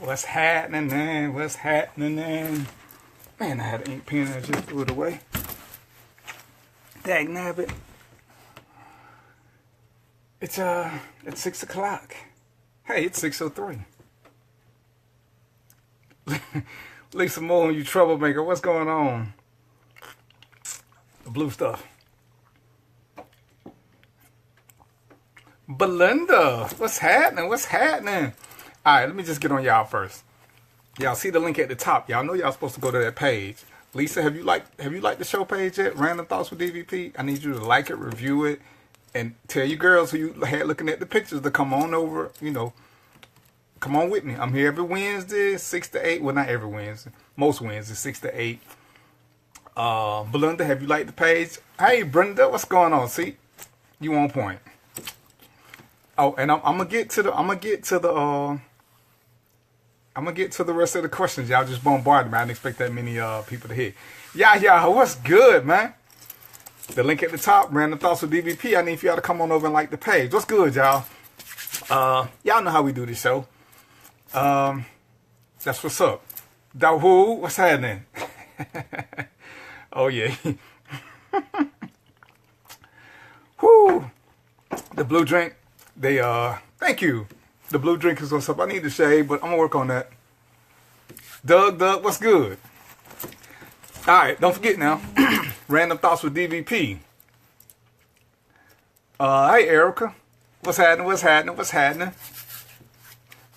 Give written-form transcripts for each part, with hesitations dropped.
What's happening, man? What's happening, man? Man, I had an ink pen and I just threw it away. Dag nabbit. It's 6 o'clock. Hey, it's 6:03. Lisa Moore, you troublemaker. What's going on? The blue stuff. Belinda, what's happening? What's happening? All right, let me just get on y'all first. Y'all see the link at the top. Y'all know y'all supposed to go to that page. Lisa, have you liked the show page yet? Random Thoughts with DVP. I need you to like it, review it, and tell you girls who you had looking at the pictures to come on over. You know, come on with me. I'm here every Wednesday, 6 to 8. Well, not every Wednesday. Most Wednesdays, 6 to 8. Belinda, have you liked the page? Hey, Brenda, what's going on? See, you on point. Oh, and I'm gonna get to the rest of the questions. Y'all just bombarded me. I didn't expect that many people to hit. Yeah, what's good, man? The link at the top, Random Thoughts with DVP. I need for y'all to come on over and like the page. What's good, y'all? Y'all know how we do this show. That's what's up. Dawu, what's happening? Oh, yeah. Whoo. The blue drink, thank you. The blue drink is what's up. I need to shave, but I'm going to work on that. Doug, what's good? All right, don't forget now. Random Thoughts with DVP. Hey, Erica. What's happening?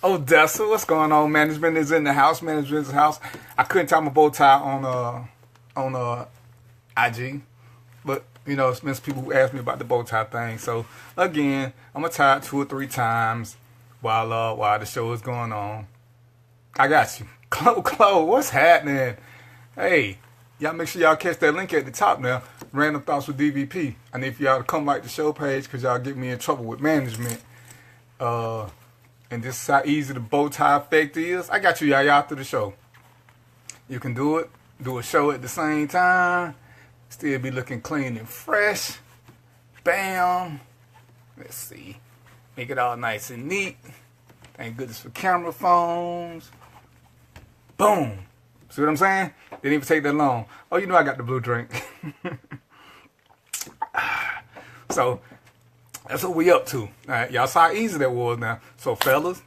Odessa, what's going on? Management is in the house. I couldn't tie my bow tie on IG, but you know, it's been people who asked me about the bow tie thing. So again, I'm gonna tie it 2 or 3 times while the show is going on. I got you. Chloe, what's happening? Hey, y'all make sure y'all catch that link at the top now. Random Thoughts with DVP. I need for y'all to come like the show page because y'all get me in trouble with management. And this is how easy the bow tie effect is. I got you, y'all through the show. You can do it. Do a show at the same time. Still be looking clean and fresh. Bam. Let's see. Make it all nice and neat. Thank goodness for camera phones. Boom. See what I'm saying? Didn't even take that long. Oh, you know I got the blue drink. So, that's what we up to. All right, y'all saw how easy that was now. So, fellas,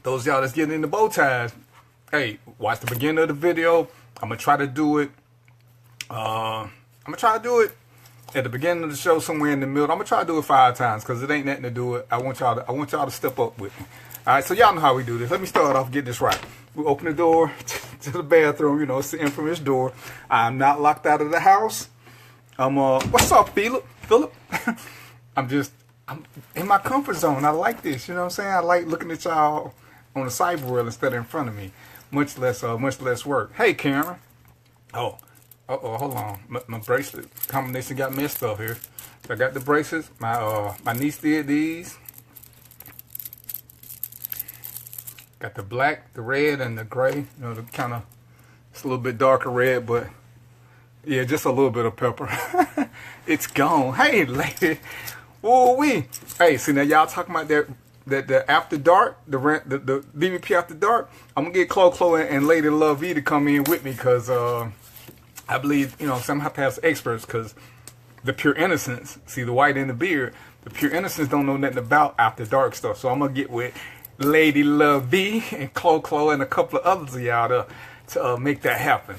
those y'all that's getting into bow ties, hey, watch the beginning of the video. I'm going to try to do it. At the beginning of the show, somewhere in the middle. I'm going to try to do it 5 times because it ain't nothing to do it. I want y'all to step up with me. All right, so y'all know how we do this. Let me start off, get this right. We open the door to the bathroom. You know, it's the infamous door. I'm not locked out of the house. What's up, Philip? I'm in my comfort zone. I like this. You know what I'm saying? I like looking at y'all on the side world instead of in front of me. Much less work. Hey, Karen. Oh, hold on. My bracelet combination got messed up here. So I got the bracelets. My niece did these. Got the black, the red, and the gray. You know, the kind of, it's a little bit darker red, but yeah, just a little bit of pepper. It's gone. Hey, lady. Woo-wee. Hey, see now y'all talking about the after dark, the DVP after dark. I'm gonna get Chloe and Lady Love E to come in with me because I believe, you know, some have to have experts because the pure innocence, see the white and the beard, the pure innocence don't know nothing about after dark stuff. So I'm gonna get with Lady Love E and Chloe and a couple of others of y'all to make that happen.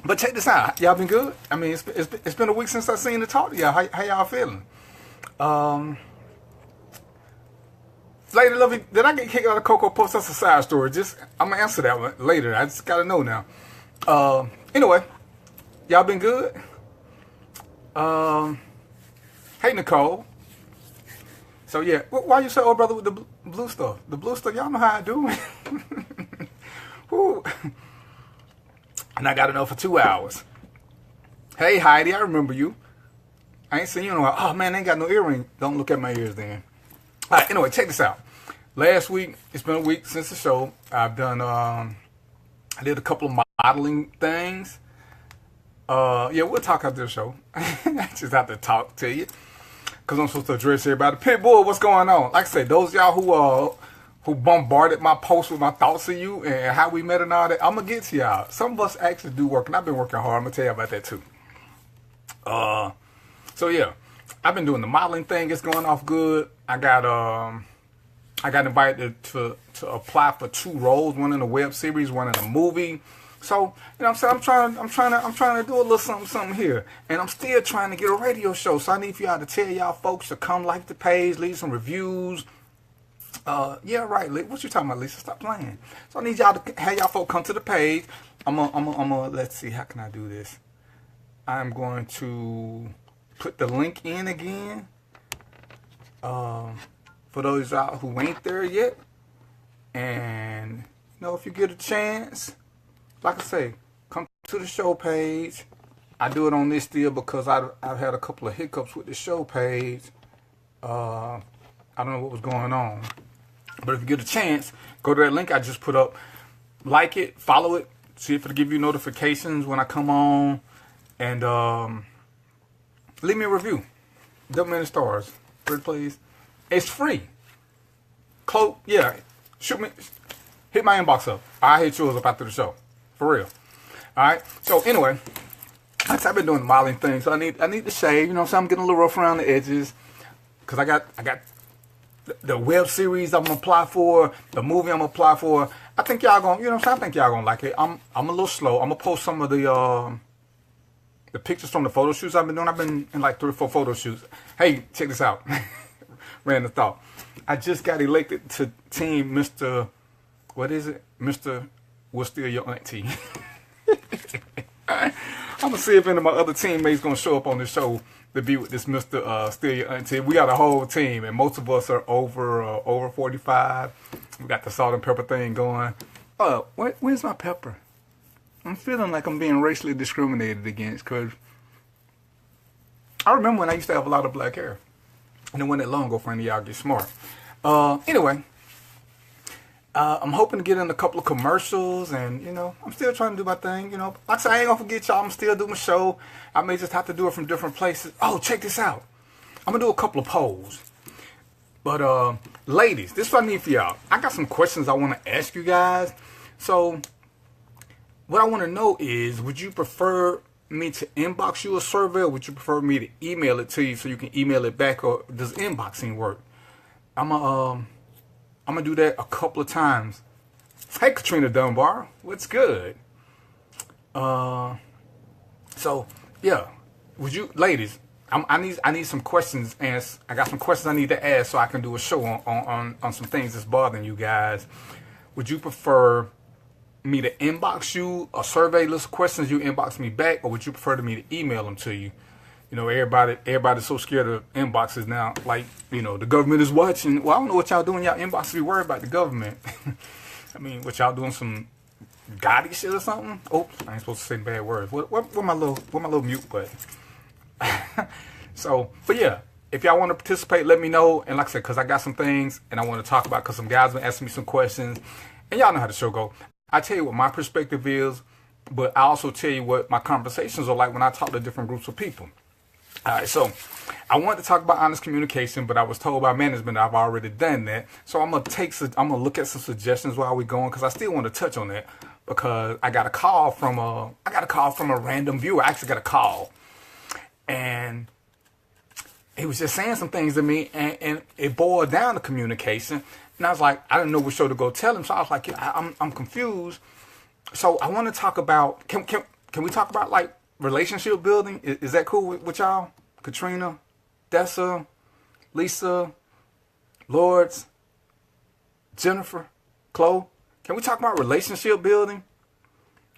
But check this out, y'all been good? I mean, it's been a week since I seen to talk to y'all. How y'all feeling? Lady Love E, did I get kicked out of Cocoa Post? That's a side story. I'm gonna answer that one later. I just gotta know now. Anyway, y'all been good? Hey, Nicole. So yeah, why you say old brother with the blue stuff? The blue stuff, y'all know how I do. Woo. And I got to know for 2 hours. Hey, Heidi, I remember you. I ain't seen you in a while. Oh, man, I ain't got no earring. Don't look at my ears then. All right, anyway, check this out. Last week, it's been a week since the show. I've done, I did a couple of modeling things. Yeah, we'll talk after the show. I just have to talk to you. Because I'm supposed to address everybody. Pitbull, what's going on? Like I said, those y'all who bombarded my post with my thoughts of you and how we met and all that. I'm gonna get to y'all. Some of us actually do work, and I've been working hard. I'm gonna tell you about that too. So yeah, I've been doing the modeling thing. It's going off good. I got invited to apply for 2 roles, one in a web series, one in a movie. So, you know what I'm saying? I'm trying to do a little something here. And I'm still trying to get a radio show. So I need for y'all to tell y'all folks to come like the page, leave some reviews. Yeah, right. What you talking about, Lisa? Stop playing. So I need y'all to have y'all folks come to the page. I'm gonna, let's see, how can I do this? I'm going to put the link in again. For those out who ain't there yet. And, you know, if you get a chance, like I say, come to the show page. I do it on this deal because I've had a couple of hiccups with the show page. I don't know what was going on. But if you get a chance, go to that link I just put up. Like it, follow it, see if it'll give you notifications when I come on. And leave me a review. Double many stars. Pretty please. It's free. Yeah. Shoot me. Hit my inbox up. I'll hit yours up after the show. For real. Alright. So anyway, I've been doing the modeling thing. So I need to shave. You know what I'm saying? I'm getting a little rough around the edges. Cause I got the web series I'm gonna apply for, the movie I'm gonna apply for. I think y'all gonna, you know what I'm saying? I think y'all gonna like it. I'm a little slow. I'm gonna post some of the pictures from the photo shoots I've been doing. I've been in like 3 or 4 photo shoots. Hey, check this out. Random thought. I just got elected to team Mr. What is it? Mr. We're Still Your Auntie. I'm gonna see if any of my other teammates gonna show up on the show to be with this Mr. Still Your Auntie. We got a whole team, and most of us are over 45. We got the salt and pepper thing going. Where's my pepper? I'm feeling like I'm being racially discriminated against, because I remember when I used to have a lot of black hair. And it wasn't that long ago for any of y'all get smart. Anyway, I'm hoping to get in a couple of commercials, and, you know, I'm still trying to do my thing, you know. Like I said, I ain't gonna forget y'all. I'm still doing my show. I may just have to do it from different places. Oh, check this out. I'm gonna do a couple of polls. But, ladies, this is what I need for y'all. I got some questions I want to ask you guys. So, what I want to know is, would you prefer me to inbox you a survey, or would you prefer me to email it to you so you can email it back, or does inboxing work? I'm gonna do that a couple of times. Hey, Katrina Dunbar, what's good? So yeah, would you, ladies? I need some questions, and I got some questions I need to ask so I can do a show on some things that's bothering you guys. Would you prefer me to inbox you a survey list of questions, you inbox me back, or would you prefer me to email them to you? You know, everybody's so scared of inboxes now. Like, you know, the government is watching. Well, I don't know what y'all doing. Y'all inboxes be worried about the government. I mean, what y'all doing, some gaudy shit or something? Oops, I ain't supposed to say bad words. What my little mute button? So, but yeah, if y'all want to participate, let me know. And like I said, because I got some things and I want to talk about, because some guys been asking me some questions, and y'all know how the show go. I tell you what my perspective is, but I also tell you what my conversations are like when I talk to different groups of people. All right, so I wanted to talk about honest communication, but I was told by management I've already done that. So I'm gonna look at some suggestions while we're going, because I still want to touch on that, because I got a call from a random viewer. I actually got a call, and he was just saying some things to me, and it boiled down to communication. And I was like, I didn't know what show to go tell him, so I was like, I'm confused. So I want to talk about, can we talk about like relationship building? Is that cool with y'all? Katrina, Dessa, Lisa, Lords, Jennifer, Chloe. Can we talk about relationship building?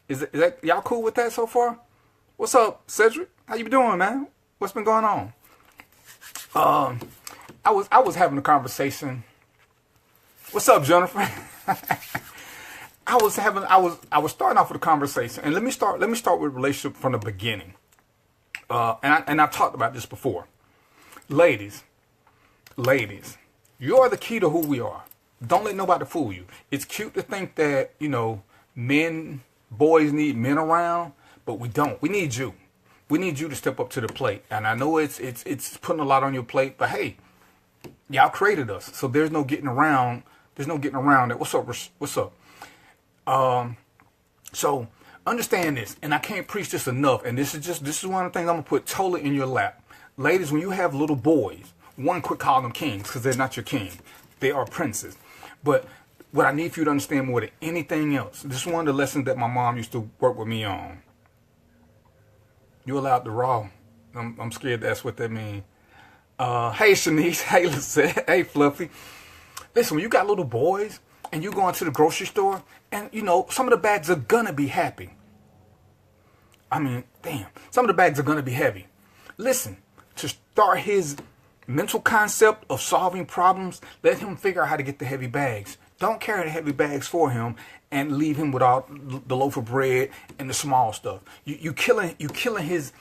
Is that y'all cool with that so far? What's up, Cedric? How you been doing, man? What's been going on? I was having a conversation. What's up, Jennifer? I was starting off with a conversation, and let me start with relationship from the beginning. And I've talked about this before. Ladies, you are the key to who we are. Don't let nobody fool you. It's cute to think that, you know, boys need men around, but we don't. We need you. We need you to step up to the plate. And I know it's putting a lot on your plate, but hey, y'all created us, so there's no getting around There's no getting around it. What's up? What's up? So understand this, and I can't preach this enough. And this is one of the things I'm gonna put totally in your lap, ladies. When you have little boys, one, quit calling them kings because they're not your king. They are princes. But what I need for you to understand more than anything else, this is one of the lessons that my mom used to work with me on. You allowed the raw. I'm scared that's what that means. Hey Shanice, hey Lisette, hey Fluffy. Listen, when you got little boys and you go into the grocery store and you know some of the bags are gonna be happy. I mean, damn, some of the bags are gonna be heavy. Listen, to start his mental concept of solving problems, let him figure out how to get the heavy bags. Don't carry the heavy bags for him and leave him without the loaf of bread and the small stuff. You killing his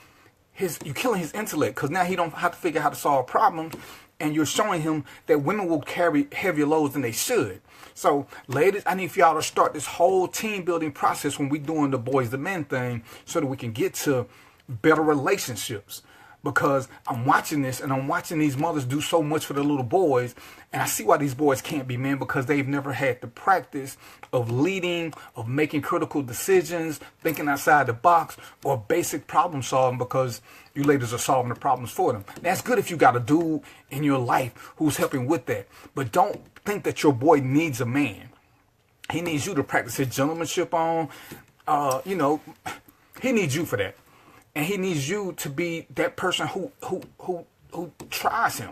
intellect, because now he don't have to figure out how to solve problems, and you're showing him that women will carry heavier loads than they should. So, ladies, I need for y'all to start this whole team building process when we doing the boys the men thing, so that we can get to better relationships. Because I'm watching this and I'm watching these mothers do so much for the little boys, and I see why these boys can't be men, because they've never had the practice of leading, of making critical decisions, thinking outside the box, or basic problem solving, because you ladies are solving the problems for them. That's good if you got a dude in your life who's helping with that, but don't think that your boy needs a man. He needs you to practice his gentlemanship on, he needs you for that. And he needs you to be that person who tries him.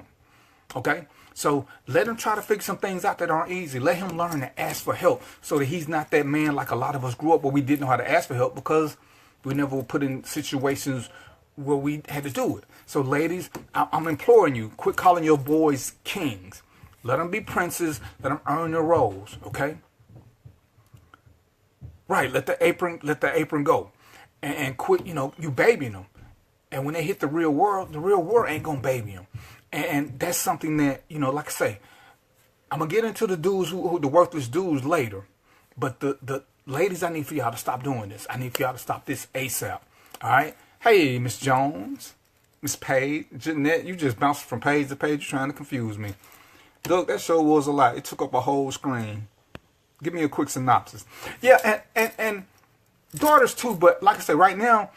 Okay? So let him try to figure some things out that aren't easy. Let him learn to ask for help, so that he's not that man like a lot of us grew up where we didn't know how to ask for help because we never were put in situations where we had to do it. So ladies, I'm imploring you, quit calling your boys kings. Let them be princes. Let them earn their roles. Okay? Right. Let the apron go. And quit, you babying them. And when they hit the real world ain't gonna baby them. And that's something that, like I say, I'm gonna get into the dudes who the worthless dudes later. But the ladies, I need for y'all to stop doing this. I need for y'all to stop this ASAP. All right? Hey, Miss Jones, Miss Page, Jeanette, you just bounced from page to page. You're trying to confuse me. Look, that show was a lot. It took up a whole screen. Give me a quick synopsis. Yeah, and daughters too, but like I said, right now,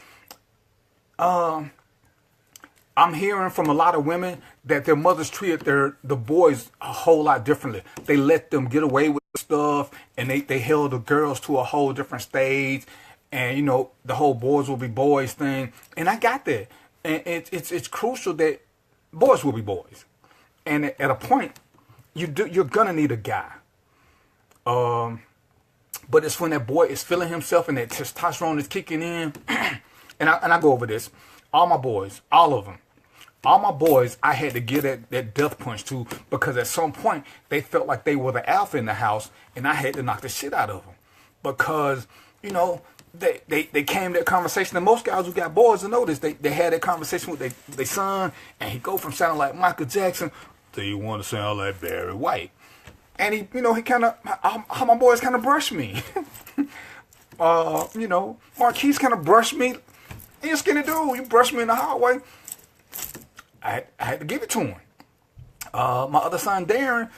I'm hearing from a lot of women that their mothers treated the boys a whole lot differently. They let them get away with stuff, and they held the girls to a whole different stage, and the whole boys will be boys thing. And I got that, and it's crucial that boys will be boys, and at a point, you're gonna need a guy. But it's when that boy is feeling himself and that testosterone is kicking in. and I go over this. All my boys, all of them. All my boys, I had to give that death punch to, because at some point, they felt like they were the alpha in the house, and I had to knock the shit out of them. Because, they came to that conversation, and most guys who got boys will know this. They had that conversation with their son, and he go from sounding like Michael Jackson to you want to sound like Barry White. And he kind of, how my boys kind of brushed me. Marquise kind of brushed me. He a skinny dude. He brushed me in the hallway. I had to give it to him. My other son, Darren,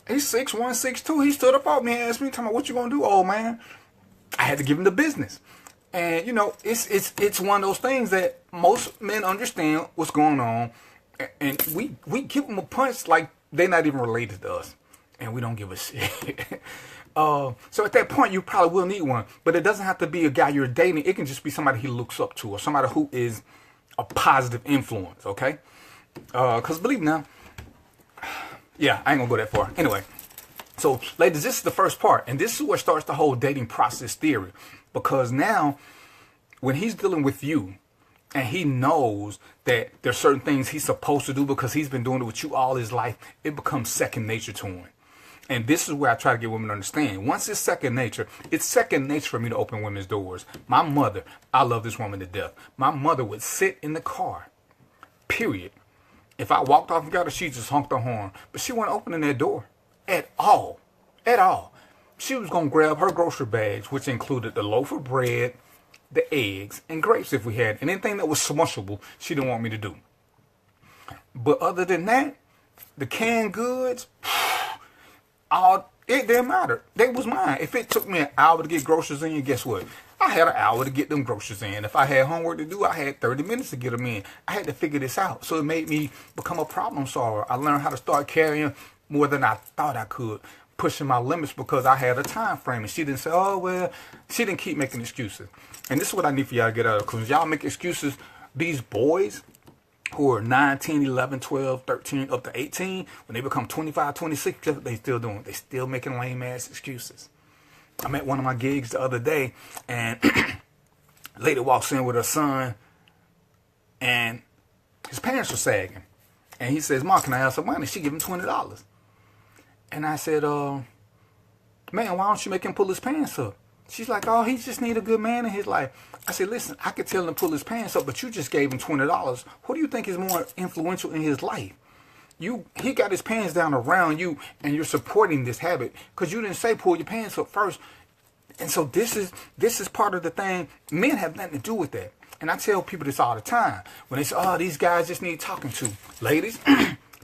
he's 6'1", 6'2". He stood up off me and asked me, "Tell me what you gonna do, old man?" I had to give him the business. And, it's one of those things that most men understand what's going on. And we give them a punch like they're not even related to us. And we don't give a shit. So at that point, you probably will need one. But it doesn't have to be a guy you're dating. It can just be somebody he looks up to, or somebody who is a positive influence, okay? Because believe me now, yeah, I ain't going to go that far. Anyway, so ladies, this is the first part. And this is where starts the whole dating process theory. Because now, when he's dealing with you, and he knows that there's certain things he's supposed to do because he's been doing it with you all his life, it becomes second nature to him. And this is where I try to get women to understand. Once it's second nature for me to open women's doors. My mother, I love this woman to death. My mother would sit in the car, period. If I walked off and got her, she just honked her horn. But she wasn't opening that door at all. At all. She was going to grab her grocery bags, which included the loaf of bread, the eggs, and grapes if we had. And anything that was smushable, she didn't want me to do. But other than that, the canned goods, all It didn't matter. They was mine. If it took me an hour to get groceries in, guess what? I had an hour to get them groceries in. If I had homework to do, I had 30 minutes to get them in. I had to figure this out. So it made me become a problem solver. I learned how to start carrying more than I thought I could, pushing my limits because I had a time frame. And she didn't say, oh, well, she didn't keep making excuses. And this is what I need for y'all to get out of. Because y'all make excuses, these boys who are 9, 10, 11, 12, 13, up to 18, when they become 25, 26, guess what they still doing? They still making lame ass excuses. I'm at one of my gigs the other day, and lady walks in with her son, and his pants are sagging. And he says, Mom, can I have some money? She give him $20. And I said, man, why don't you make him pull his pants up? She's like, oh, he just need a good man in his life. I said, listen, I could tell him to pull his pants up, but you just gave him $20. Who do you think is more influential in his life? He got his pants down around you, and you're supporting this habit because you didn't say pull your pants up first. And so this is part of the thing. Men have nothing to do with that. And I tell people this all the time. When they say, oh, these guys just need talking to. Ladies,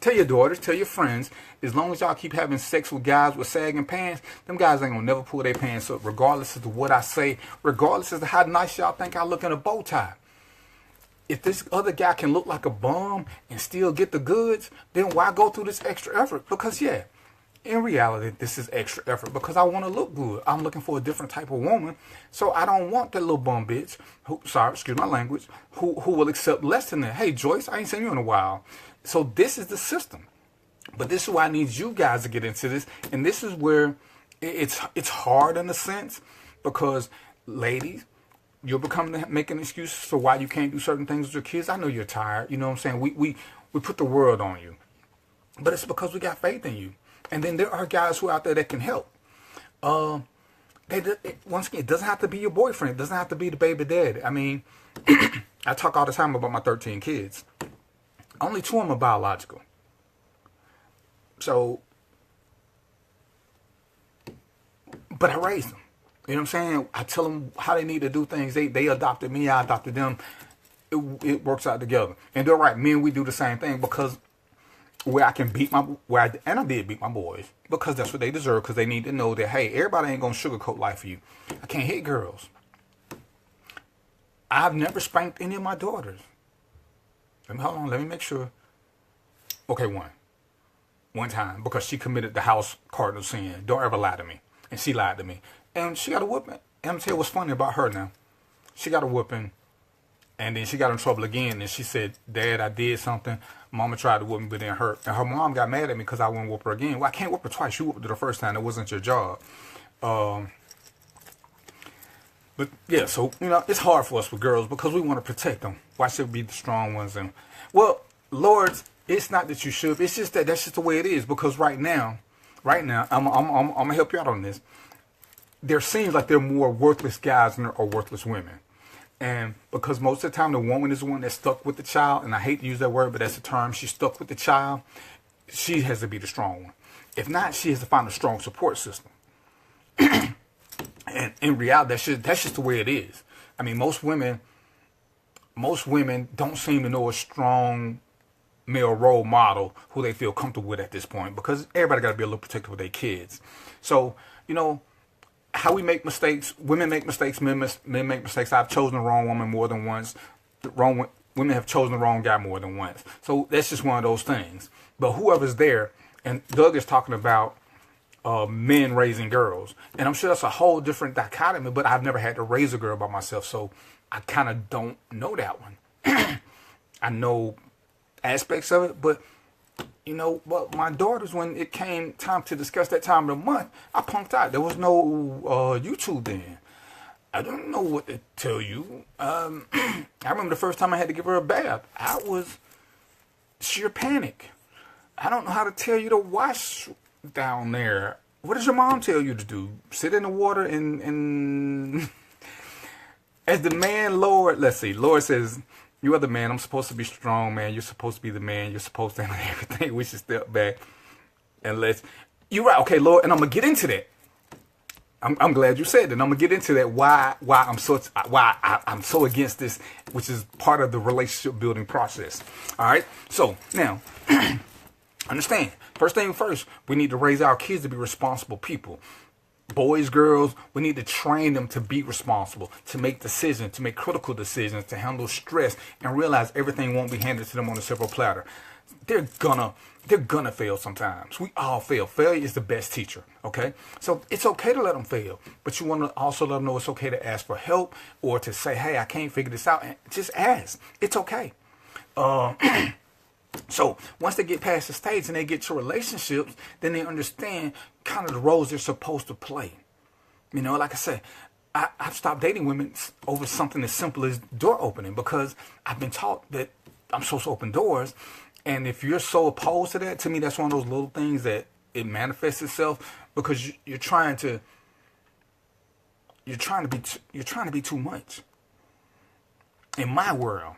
tell your daughters, tell your friends, as long as y'all keep having sex with guys with sagging pants, them guys ain't gonna never pull their pants up, regardless of what I say, regardless of how nice y'all think I look in a bow tie. If this other guy can look like a bum and still get the goods, then why go through this extra effort? Because, yeah, in reality, this is extra effort because I want to look good. I'm looking for a different type of woman. So I don't want that little bum bitch, excuse my language, who will accept less than that. Hey, Joyce, I ain't seen you in a while. So this is the system. But this is why I need you guys to get into this. And this is where it's hard in a sense because, ladies, you're making excuses for why you can't do certain things with your kids. I know you're tired. You know what I'm saying? We put the world on you. But it's because we got faith in you. And then there are guys who are out there that can help. Once again, it doesn't have to be your boyfriend. It doesn't have to be the baby daddy. I mean, I talk all the time about my 13 kids. Only 2 of them are biological. So, but I raised them. You know what I'm saying? I tell them how they need to do things. They adopted me. I adopted them. It works out together. And they're right. Me and we do the same thing because where I can beat I did beat my boys because that's what they deserve because they need to know that, hey, everybody ain't going to sugarcoat life for you. I can't hit girls. I've never spanked any of my daughters. Hold on. Let me make sure. Okay, one time because she committed the house cardinal sin. Don't ever lie to me. And she lied to me. And she got a whooping. And I'm going to tell you what's funny about her now. She got a whooping. And then she got in trouble again. And she said, Dad, I did something. Mama tried to whoop me, but then hurt. And her mom got mad at me because I wouldn't whoop her again. Well, I can't whoop her twice. You whooped her the first time. It wasn't your job. But, yeah, so, it's hard for us with girls because we want to protect them. Why should we be the strong ones? And, well, lords, it's not that you should. It's just that's just the way it is. Because right now, I'm going to help you out on this. There seems like there are more worthless guys than there are worthless women. And because most of the time the woman is the one that's stuck with the child, and I hate to use that word, but that's the term, she's stuck with the child, she has to be the strong one. If not, she has to find a strong support system. And in reality, that's just the way it is. I mean, most women don't seem to know a strong male role model who they feel comfortable with at this point because everybody got to be a little protective with their kids. So, how we make mistakes, women make mistakes, men make mistakes. I've chosen the wrong woman more than once. Women have chosen the wrong guy more than once. So that's just one of those things. But whoever's there, and Doug is talking about men raising girls. And I'm sure that's a whole different dichotomy, but I've never had to raise a girl by myself. So I kind of don't know that one. I know aspects of it, but but my daughters, when it came time to discuss that time of the month, I punked out. There was no YouTube then. I don't know what to tell you. I remember the first time I had to give her a bath. I was sheer panic. I don't know how to tell you to wash down there. What does your mom tell you to do? Sit in the water and as the man, Lord, let's see. Lord says, you are the man. I'm supposed to be strong, man. You're supposed to be the man. You're supposed to have everything. We should step back and you're right. Okay, Lord. And I'm going to get into that. I'm glad you said that. I'm going to get into that. Why I'm so against this, which is part of the relationship building process. All right. So now Understand, first thing first, we need to raise our kids to be responsible people. Boys, girls, we need to train them to be responsible, to make decisions, to make critical decisions, to handle stress, and realize everything won't be handed to them on a silver platter. They're gonna fail sometimes. We all fail. Failure is the best teacher. Okay, so it's okay to let them fail, but you want to also let them know it's okay to ask for help or to say, "Hey, I can't figure this out," and just ask. It's okay. So once they get past the stage and they get to relationships, then they understand kind of the roles they're supposed to play. You know, like I said, I've stopped dating women over something as simple as door opening because I've been taught that I'm supposed to open doors. And if you're so opposed to that, to me, that's one of those little things that it manifests itself because you're trying to be too much in my world.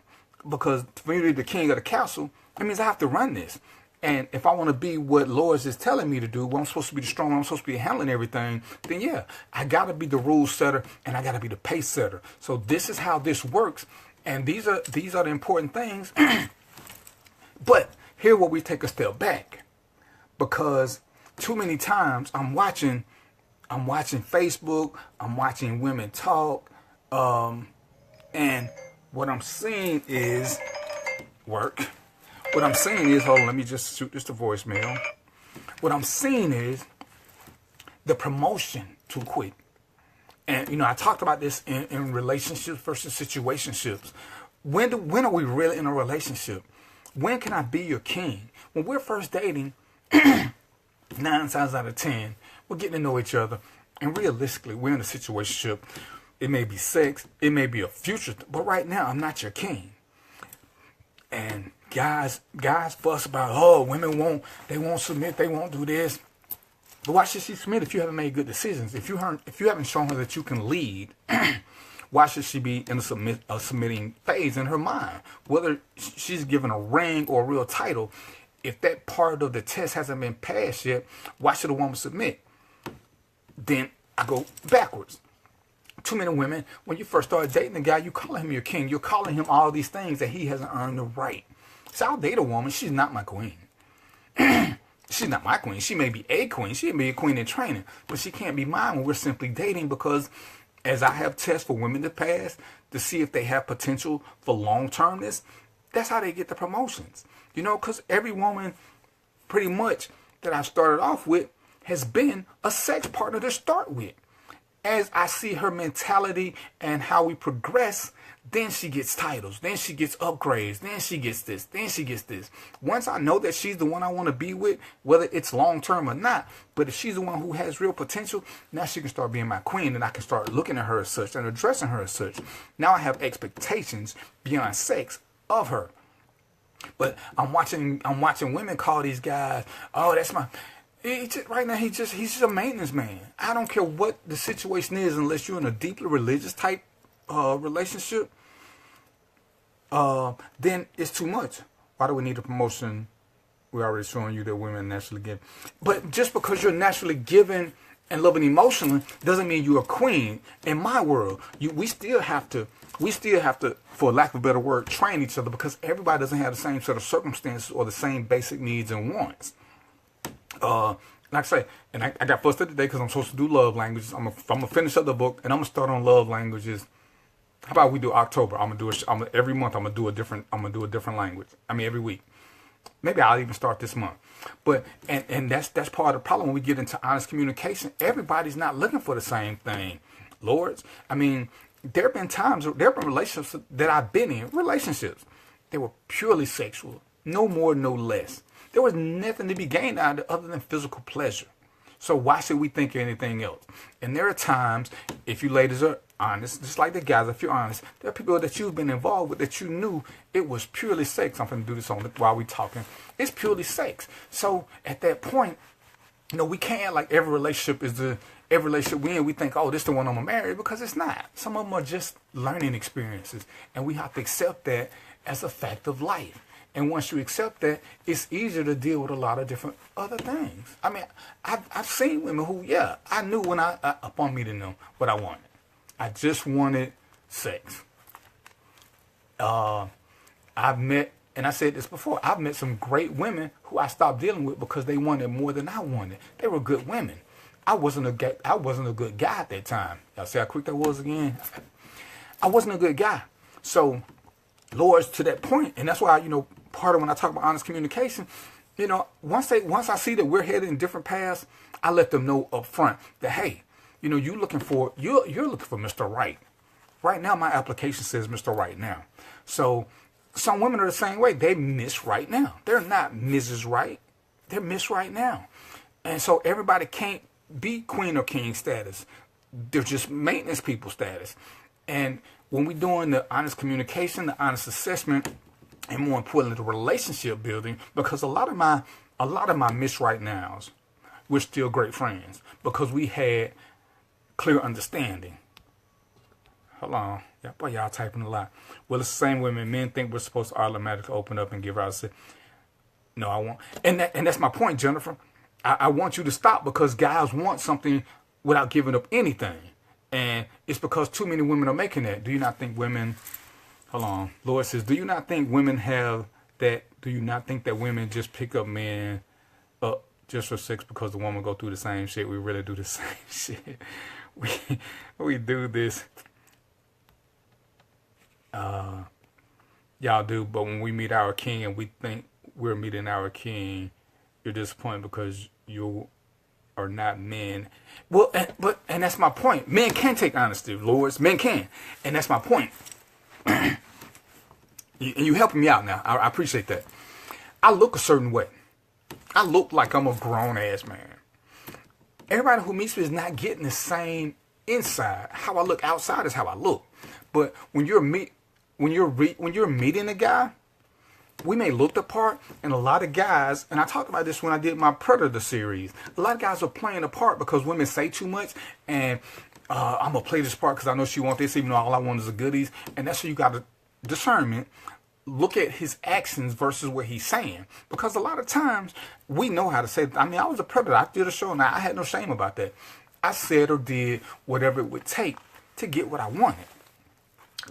Because for me to be the king of the castle, that means I have to run this. And if I want to be what Lois is telling me to do, well, I'm supposed to be the strong, I'm supposed to be handling everything, then yeah, I got to be the rule setter and I got to be the pace setter. So this is how this works. And these are the important things. But here where we take a step back, because too many times I'm watching Facebook, I'm watching women talk, and what I'm seeing is work. What I'm seeing is, hold on, let me just shoot this to voicemail. What I'm seeing is the promotion too quick. And, you know, I talked about this in relationships versus situationships. When are we really in a relationship? When can I be your king? When we're first dating, 9 times out of 10, we're getting to know each other. And realistically, we're in a situationship. It may be sex. It may be a future. But right now, I'm not your king. And guys fuss about, oh, women won't submit. They won't do this. But why should she submit if you haven't made good decisions? If you haven't shown her that you can lead, why should she be in a submitting phase in her mind? Whether she's given a ring or a real title, if that part of the test hasn't been passed yet, why should a woman submit? Then I go backwards. Too many women, when you first start dating a guy, you call him your king. You're calling him all these things that he hasn't earned the right. So I'll date a woman. She's not my queen. She's not my queen. She may be a queen. She may be a queen in training. But she can't be mine when we're simply dating because as I have tests for women to pass to see if they have potential for long-termness, that's how they get the promotions. You know, because every woman pretty much that I started off with has been a sex partner to start with. As I see her mentality and how we progress, then she gets titles, then she gets upgrades, then she gets this, then she gets this. Once I know that she's the one I want to be with, whether it's long term or not, but if she's the one who has real potential, now she can start being my queen and I can start looking at her as such and addressing her as such. Now I have expectations beyond sex of her. But I'm watching women call these guys, oh, that's my... right now, he's just a maintenance man. I don't care what the situation is, unless you're in a deeply religious type relationship. Then it's too much. Why do we need a promotion? We're already showing you that women naturally give. But just because you're naturally giving and loving emotionally doesn't mean you're a queen. In my world, we still have to, for lack of a better word, train each other because everybody doesn't have the same set of circumstances or the same basic needs and wants. Like I say, and I got frustrated today because I'm supposed to do love languages. I'm gonna finish up the book and I'm gonna start on love languages. How about we do October? Every month. I'm gonna do a different language. I mean, every week. Maybe I'll even start this month. But and that's part of the problem when we get into honest communication. Everybody's not looking for the same thing, Lords. I mean, there have been relationships that I've been in. Relationships. They were purely sexual. No more, no less. There was nothing to be gained out of it other than physical pleasure. So why should we think of anything else? And there are times, if you ladies are honest, just like the guys, if you're honest, there are people that you've been involved with that you knew it was purely sex. I'm going to do this while we're talking. It's purely sex. So at that point, you know, we can't like every relationship we in, we think, oh, this is the one I'm going to marry, because it's not. Some of them are just learning experiences. And we have to accept that as a fact of life. And once you accept that, it's easier to deal with a lot of different other things. I mean, I've seen women who, yeah, I knew when upon meeting them what I wanted. I just wanted sex. I've met And I said this before, I've met some great women who I stopped dealing with because they wanted more than I wanted. They were good women. I wasn't a good guy at that time. Y'all see how quick that was again? I wasn't a good guy. So, Lord, to that point, and that's why, part of when I talk about honest communication, once I see that we're headed in different paths, I let them know up front that, hey, you're looking for Mr. Right. Right now, my application says Mr. Right now. So some women are the same way. They miss right now. They're not Mrs. Right. They're Miss Right now. And so everybody can't be queen or king status. They're just maintenance people status. And when we're doing the honest communication, the honest assessment, and more importantly, the relationship building, because a lot of my Miss Right Nows, we're still great friends because we had clear understanding. Hold on. Yeah, boy, y'all typing a lot. Well, it's the same way men think we're supposed to automatically open up and give out. Say, no, I won't. And that's my point, Jennifer. I want you to stop because guys want something without giving up anything. And it's because too many women are making that. Do you not think women... Hold on. Lord says, do you not think women have that... Do you not think that women just pick up men up just for sex because the woman go through the same shit? We really do the same shit. We do this... y'all do, but when we meet our king and we think we're meeting our king, you're disappointed because you are not men. Well, and that's my point. Men can take honesty, Lords. Men can, and that's my point. And you helping me out now. I appreciate that. I look a certain way. I look like I'm a grown ass man. Everybody who meets me is not getting the same inside. How I look outside is how I look. But when you're meeting a guy, we may look the part, and a lot of guys, and I talked about this when I did my Predator series, a lot of guys are playing the part because women say too much, and I'm going to play this part because I know she wants this, even though all I want is the goodies, and that's where you got to discernment. Look at his actions versus what he's saying, because a lot of times we know how to say, I was a predator. I did a show, and I had no shame about that. I said or did whatever it would take to get what I wanted.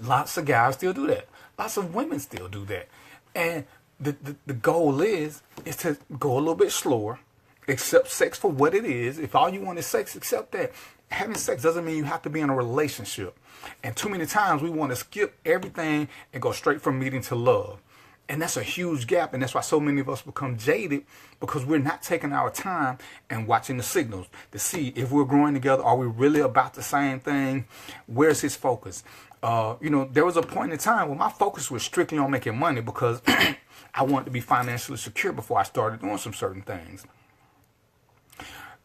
Lots of guys still do that. Lots of women still do that. And the goal is to go a little bit slower, accept sex for what it is. If all you want is sex, accept that. Having sex doesn't mean you have to be in a relationship. And too many times we want to skip everything and go straight from meeting to love. And that's a huge gap. And that's why so many of us become jaded, because we're not taking our time and watching the signals to see if we're growing together. Are we really about the same thing? Where's his focus? There was a point in time where my focus was strictly on making money because I wanted to be financially secure before I started doing some certain things.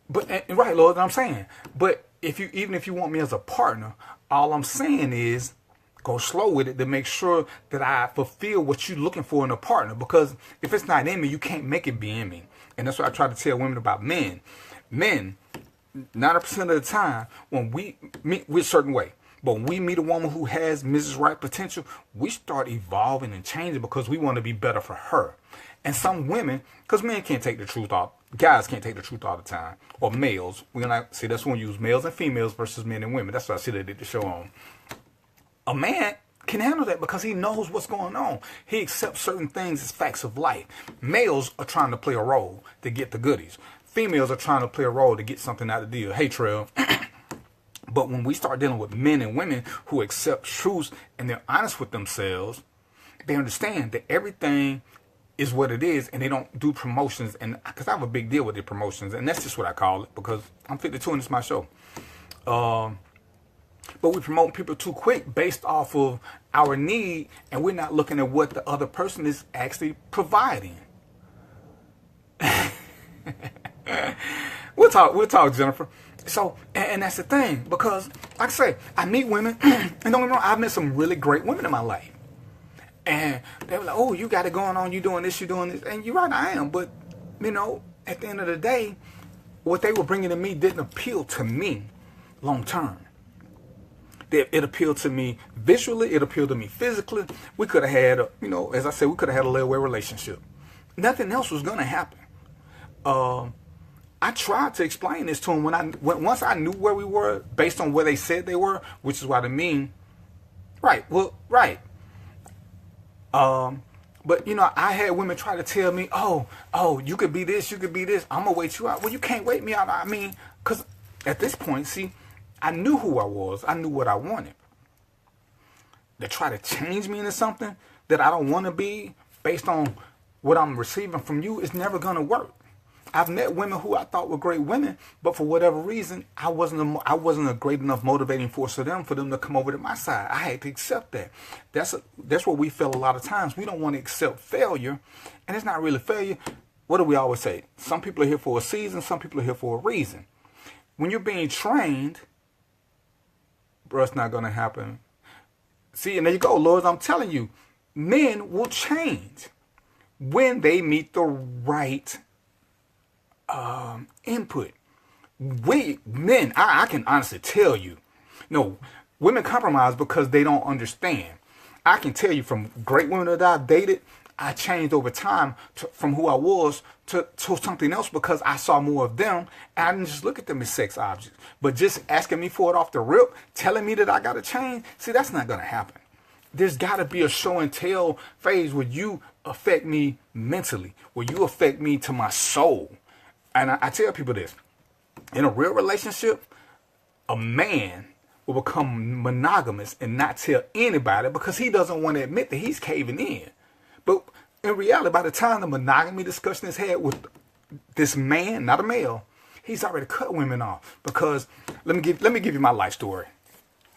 But right, Lord, I'm saying. But even if you want me as a partner, all I'm saying is go slow with it to make sure that I fulfill what you're looking for in a partner. Because if it's not in me, you can't make it be in me. And that's what I try to tell women about men. Men, 90% of the time, when we meet, we're a certain way. But when we meet a woman who has Mrs. Right potential, we start evolving and changing because we want to be better for her. And some women, because men can't take the truth all, guys can't take the truth all the time, or males. We're gonna see that's when we use males and females versus men and women. That's what I see they did the show on. A man can handle that because he knows what's going on. He accepts certain things as facts of life. Males are trying to play a role to get the goodies. Females are trying to play a role to get something out of the deal. Hey, Trail. But when we start dealing with men and women who accept truths and they're honest with themselves, they understand that everything is what it is, and they don't do promotions. And because I have a big deal with the promotions, and that's just what I call it, because I'm 52 and it's my show. But we promote people too quick based off of our need, and we're not looking at what the other person is actually providing. We'll talk, Jennifer. So, and that's the thing, because, like I say, I meet women, and don't get me wrong, I've met some really great women in my life. And they were like, oh, you got it going on, you doing this, you doing this. And you're right, I am. But, at the end of the day, what they were bringing to me didn't appeal to me long term. It appealed to me visually, it appealed to me physically. We could have had, as I said, we could have had a layaway relationship. Nothing else was going to happen. I tried to explain this to them once I knew where we were based on where they said they were, which is what I mean. Right. Well, right. But, I had women try to tell me, oh, you could be this, you could be this. I'm going to wait you out. Well, you can't wait me out. I mean, because at this point, see, I knew who I was. I knew what I wanted. To try to change me into something that I don't want to be based on what I'm receiving from you is never going to work. I've met women who I thought were great women, but for whatever reason, I wasn't a great enough motivating force for them to come over to my side. I had to accept that. That's what we feel a lot of times. We don't want to accept failure, and it's not really failure. What do we always say? Some people are here for a season, some people are here for a reason. When you're being trained, bro, it's not going to happen. See, and there you go, Lord, I'm telling you, men will change when they meet the right input. We men, I can honestly tell you, no, women compromise because they don't understand. I can tell you from great women that I've dated, I changed over time from who I was to something else because I saw more of them, and I didn't just look at them as sex objects. But just asking me for it off the rip, telling me that I got to change, see, that's not going to happen. There's got to be a show and tell phase where you affect me mentally, where you affect me to my soul. And I tell people this, in a real relationship, a man will become monogamous and not tell anybody because he doesn't want to admit that he's caving in. But in reality, by the time the monogamy discussion is had with this man, not a male, he's already cut women off. Because let me give you my life story,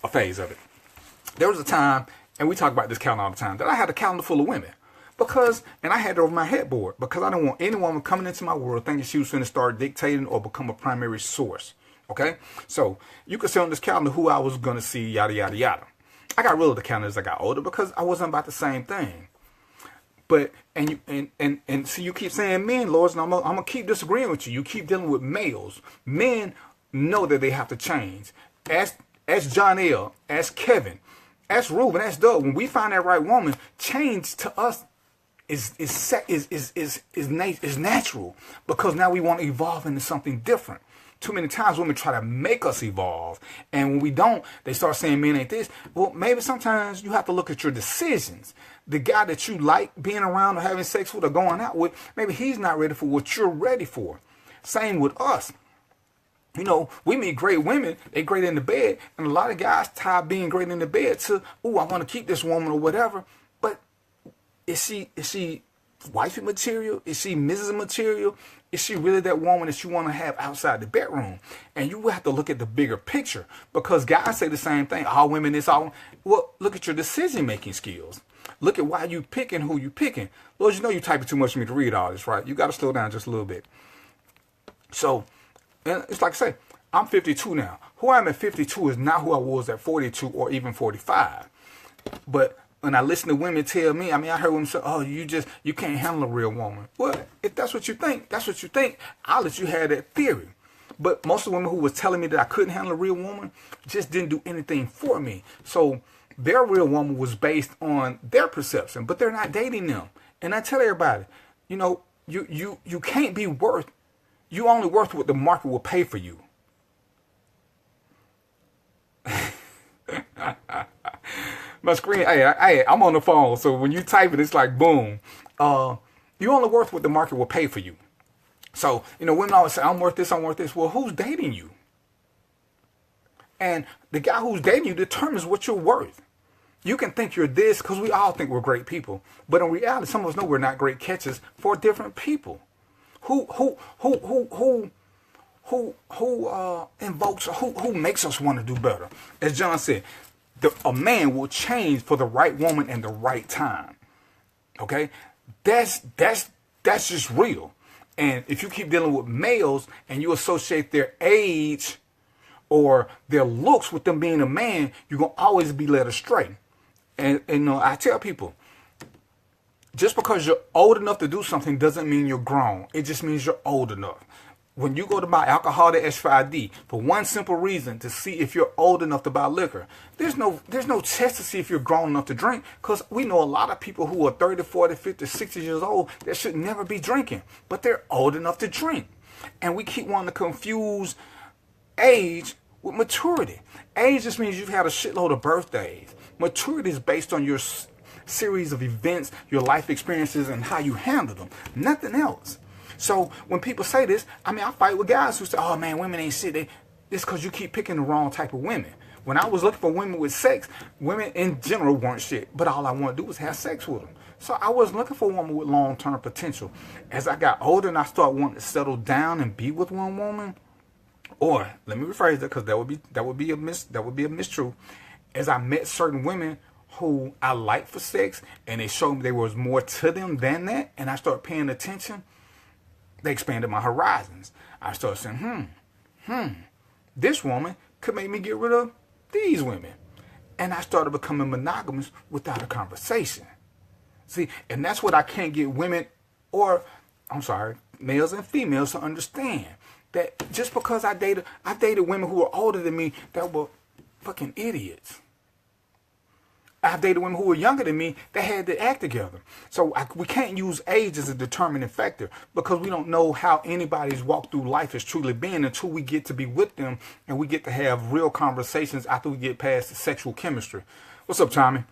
a phase of it. There was a time, and we talk about this calendar all the time, that I had a calendar full of women. And I had it over my headboard because I didn't want any woman coming into my world thinking she was going to start dictating or become a primary source. Okay? So you could see on this calendar who I was going to see, yada, yada, yada. I got rid of the calendar as I got older because I wasn't about the same thing. But, and see, you keep saying men, Lords, and I'm going to keep disagreeing with you. You keep dealing with males. Men know that they have to change. Ask John L., ask Kevin, ask Ruben, ask Doug. When we find that right woman, change to us is natural because now we want to evolve into something different. Too many times women try to make us evolve, and when we don't, they start saying men ain't this. Well, maybe sometimes you have to look at your decisions. The guy that you like being around or having sex with or going out with, maybe he's not ready for what you're ready for. Same with us. We meet great women, they great in the bed, and a lot of guys tie being great in the bed to, I want to keep this woman or whatever. But is she wifey material? Is she Mrs. material? Is she really that woman that you want to have outside the bedroom? And you have to look at the bigger picture because guys say the same thing. All women, it's all. Well, look at your decision-making skills. Look at why you picking who you picking. Lord, you're typing too much for me to read all this, right? You got to slow down just a little bit. So, and it's like I say, I'm 52 now. Who I am at 52 is not who I was at 42 or even 45. But when I listen to women tell me, I heard women say, oh, you can't handle a real woman. Well, if that's what you think, I'll let you have that theory. But most of the women who was telling me that I couldn't handle a real woman just didn't do anything for me. So their real woman was based on their perception, but they're not dating them. And I tell everybody, you can't be worth, you only worth what the market will pay for you. My screen, I'm on the phone, so when you type it, it's like boom. You only worth what the market will pay for you. So, women always say, I'm worth this, I'm worth this. Well, who's dating you? And the guy who's dating you determines what you're worth. You can think you're this because we all think we're great people, but in reality, some of us know we're not great catches for different people. Who invokes, who makes us want to do better? As John said, a man will change for the right woman and the right time. Okay, that's just real. And if you keep dealing with males and you associate their age or their looks with them being a man, you're gonna always be led astray. And I tell people, just because you're old enough to do something doesn't mean you're grown. It just means you're old enough. When you go to buy alcohol to H5D for one simple reason, to see if you're old enough to buy liquor, there's no test to see if you're grown enough to drink, because we know a lot of people who are 30, 40, 50, 60 years old that should never be drinking, but they're old enough to drink. And we keep wanting to confuse age with maturity. Age just means you've had a shitload of birthdays. Maturity is based on series of events, your life experiences, and how you handle them. Nothing else. So when people say this, I mean, I fight with guys who say, oh man, women ain't shit. It's because you keep picking the wrong type of women. When I was looking for women with sex, women in general weren't shit. But all I wanted to do was have sex with them. So I wasn't looking for a woman with long-term potential. As I got older and I started wanting to settle down and be with one woman, or let me rephrase that, because that would be a mistruth. As I met certain women who I liked for sex, and they showed me there was more to them than that, and I started paying attention, they expanded my horizons. I started saying, this woman could make me get rid of these women. And I started becoming monogamous without a conversation. See, and that's what I can't get women, or, I'm sorry, males and females to understand. That just because I dated women who were older than me that were fucking idiots. I've dated women who were younger than me that had to act together. So we can't use age as a determining factor, because we don't know how anybody's walk through life has truly been until we get to be with them and we get to have real conversations after we get past the sexual chemistry. What's up, Tommy?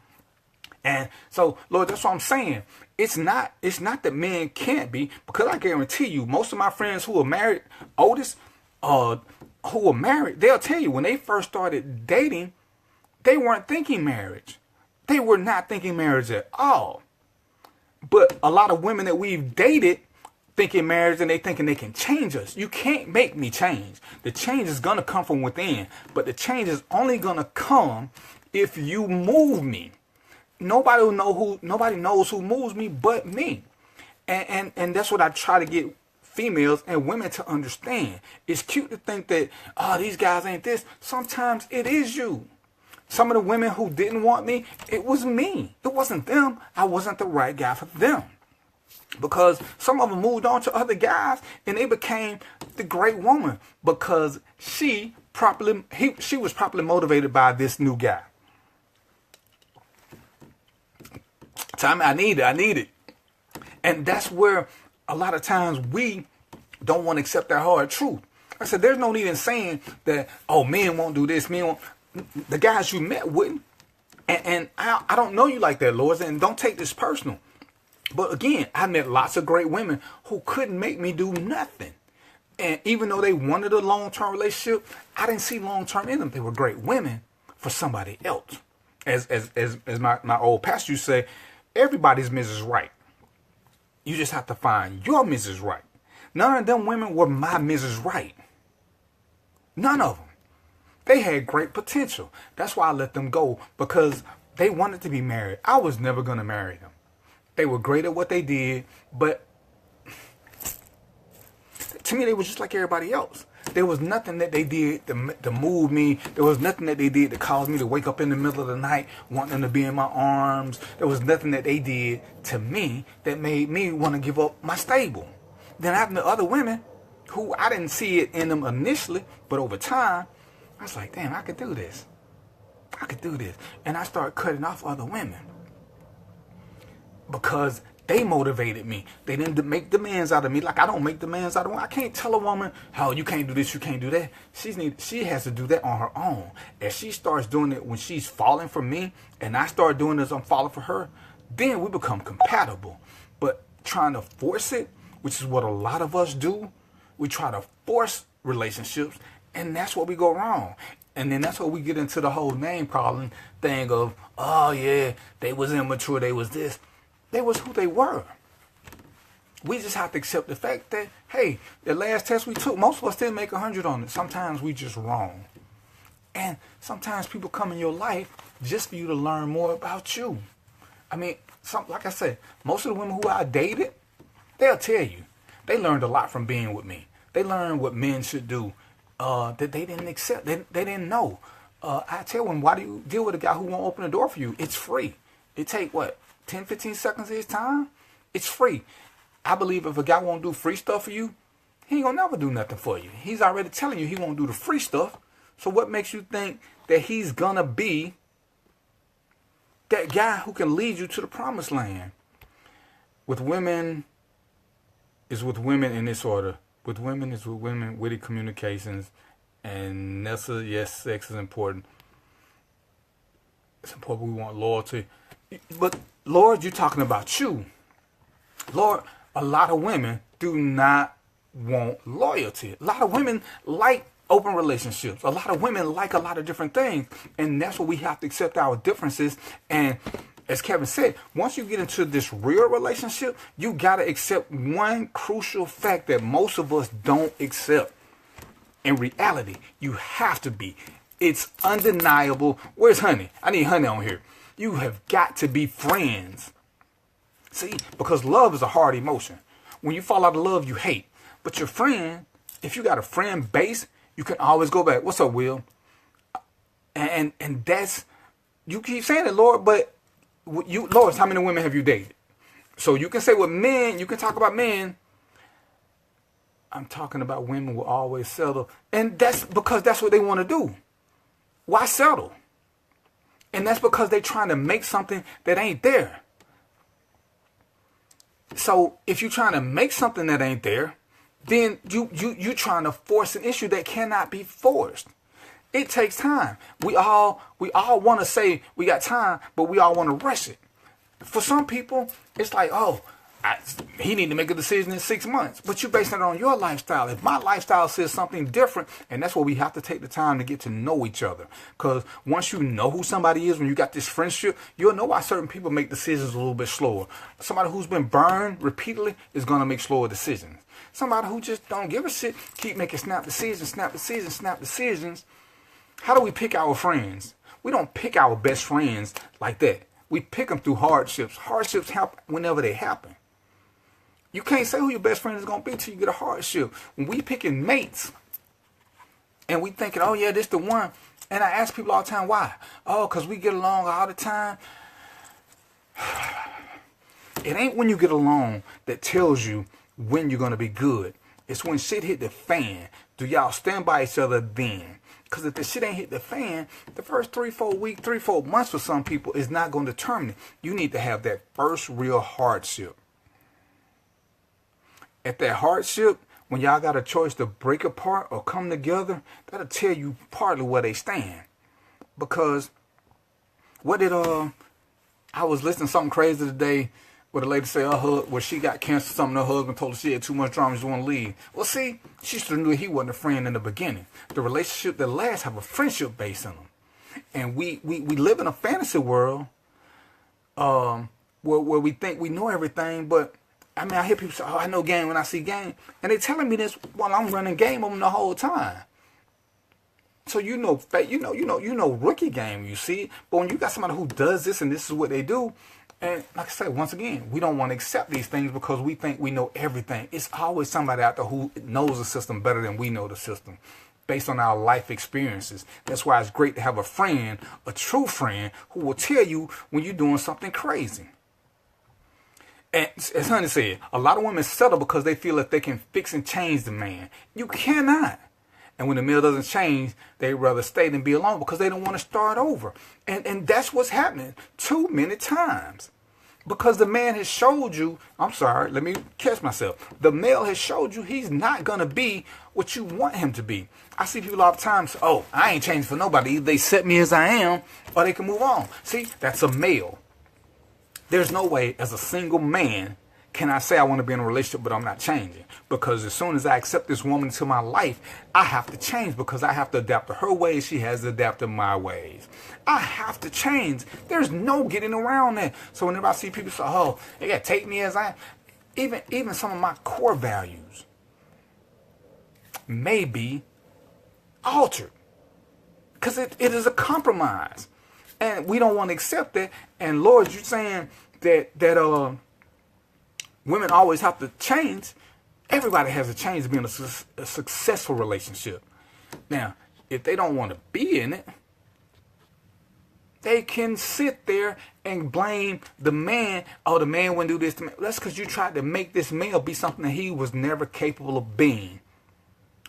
And so, Lord, that's what I'm saying. It's not that men can't be, because I guarantee you, most of my friends who are married, oldest, who are married, they'll tell you when they first started dating, they weren't thinking marriage. They were not thinking marriage at all. But a lot of women that we've dated thinking marriage, and they thinking they can change us. You can't make me change. The change is going to come from within. But the change is only going to come if you move me. Nobody knows who moves me but me. And that's what I try to get females and women to understand. It's cute to think that, oh, these guys ain't this. Sometimes it is you. Some of the women who didn't want me, it was me. It wasn't them. I wasn't the right guy for them. Because some of them moved on to other guys and they became the great woman because she was properly motivated by this new guy. Time I need it. And that's where a lot of times we don't want to accept that hard truth. I said, there's no need in saying that, oh, men won't do this, men won't. The guys you met wouldn't. And I don't know you like that, Lord, and don't take this personal. But again, I met lots of great women who couldn't make me do nothing. And even though they wanted a long-term relationship, I didn't see long-term in them. They were great women for somebody else. As my old pastor used to say, everybody's Mrs. Right. You just have to find your Mrs. Right. None of them women were my Mrs. Right. None of them. They had great potential. That's why I let them go, because they wanted to be married. I was never going to marry them. They were great at what they did, but to me, they were just like everybody else. There was nothing that they did to move me. There was nothing that they did to cause me to wake up in the middle of the night wanting them to be in my arms. There was nothing that they did to me that made me want to give up my stable. Then I've met other women who I didn't see it in them initially, but over time, I was like, damn, I could do this. I could do this. And I started cutting off other women because they motivated me. They didn't make demands out of me like I don't make demands out of women. I can't tell a woman, oh, you can't do this, you can't do that. She has to do that on her own. If she starts doing it when she's falling for me and I start doing this, I'm falling for her, then we become compatible. But trying to force it, which is what a lot of us do, we try to force relationships, and that's where we go wrong. And then that's where we get into the whole name calling thing of, oh yeah, they was immature, they was this. They was who they were. We just have to accept the fact that, hey, the last test we took, most of us didn't make 100 on it. Sometimes we just wrong. And sometimes people come in your life just for you to learn more about you. I mean, like I said, most of the women who I dated, they'll tell you. They learned a lot from being with me. They learned what men should do that they didn't accept. They didn't know. I tell them, why do you deal with a guy who won't open the door for you? It's free. It take, 10, 15 seconds of his time? It's free. I believe if a guy won't do free stuff for you, he ain't gonna never do nothing for you. He's already telling you he won't do the free stuff. So what makes you think that he's gonna be that guy who can lead you to the promised land? With women, is with women in this order. With women, is with women, witty communications, and Nessa, yes, sex is important. It's important we want loyalty. But Lord, you're talking about you. Lord, a lot of women do not want loyalty. A lot of women like open relationships. A lot of women like a lot of different things. And that's what we have to accept our differences. And as Kevin said, once you get into this real relationship, you got to accept one crucial fact that most of us don't accept. In reality, you have to be. It's undeniable. Where's Honey? I need Honey on here. You have got to be friends. See, because love is a hard emotion. When you fall out of love, you hate. But your friend, if you got a friend base, you can always go back. What's up, Will? And that's, you keep saying it, Lord, but Lord, how many women have you dated? So you can say with men, you can talk about men. I'm talking about women will always settle. And that's because that's what they want to do. Why settle? And that's because they're trying to make something that ain't there. So if you're trying to make something that ain't there, then you trying to force an issue that cannot be forced. It takes time. We all want to say we got time, but we all want to rush it. For some people, it's like, oh, he need to make a decision in 6 months. But you're basing it on your lifestyle. If my lifestyle says something different, and that's why we have to take the time to get to know each other. Because once you know who somebody is, when you got this friendship, you'll know why certain people make decisions a little bit slower. Somebody who's been burned repeatedly is going to make slower decisions. Somebody who just don't give a shit, keep making snap decisions. How do we pick our friends? We don't pick our best friends like that. We pick them through hardships. Hardships happen whenever they happen. You can't say who your best friend is going to be till you get a hardship. When we picking mates and we thinking, oh yeah, this the one. And I ask people all the time, why? Oh, because we get along all the time. It ain't when you get along that tells you when you're going to be good. It's when shit hit the fan. Do y'all stand by each other then? Because if the shit ain't hit the fan, the first 3-4 weeks, 3-4 months for some people is not going to determine it. You need to have that first real hardship. At that hardship, when y'all got a choice to break apart or come together, that'll tell you partly where they stand. Because I was listening to something crazy today where the lady said where she got cancer, something her husband told her she had too much drama, she want to leave. Well, see, she should have knew he wasn't a friend in the beginning. The relationship that lasts have a friendship base in them. And we live in a fantasy world where we think we know everything, but I mean, I hear people say, oh, I know game when I see game. And they telling me this while I'm running game on them the whole time. So you know rookie game, you see it. But when you got somebody who does this and this is what they do, and like I said, once again, we don't want to accept these things because we think we know everything. It's always somebody out there who knows the system better than we know the system based on our life experiences. That's why it's great to have a friend, a true friend, who will tell you when you're doing something crazy. And as Honey said, a lot of women settle because they feel that they can fix and change the man. You cannot. And when the male doesn't change, they rather stay than be alone because they don't want to start over. And that's what's happening too many times. Because the man has showed you, I'm sorry, let me catch myself. The male has showed you he's not going to be what you want him to be. I see people all the time say, oh, I ain't changing for nobody. Either they accept me as I am or they can move on. See, that's a male. There's no way as a single man can I say I want to be in a relationship, but I'm not changing. Because as soon as I accept this woman into my life, I have to change because I have to adapt to her ways. She has to adapt to my ways. I have to change. There's no getting around that. So whenever I see people say, oh, they got to take me as I am, even some of my core values may be altered. Because it is a compromise. And we don't want to accept that. And Lord, you're saying that women always have to change. Everybody has a change to be in a successful relationship. Now, if they don't want to be in it, they can sit there and blame the man. Oh, the man wouldn't do this to me. That's because you tried to make this male be something that he was never capable of being.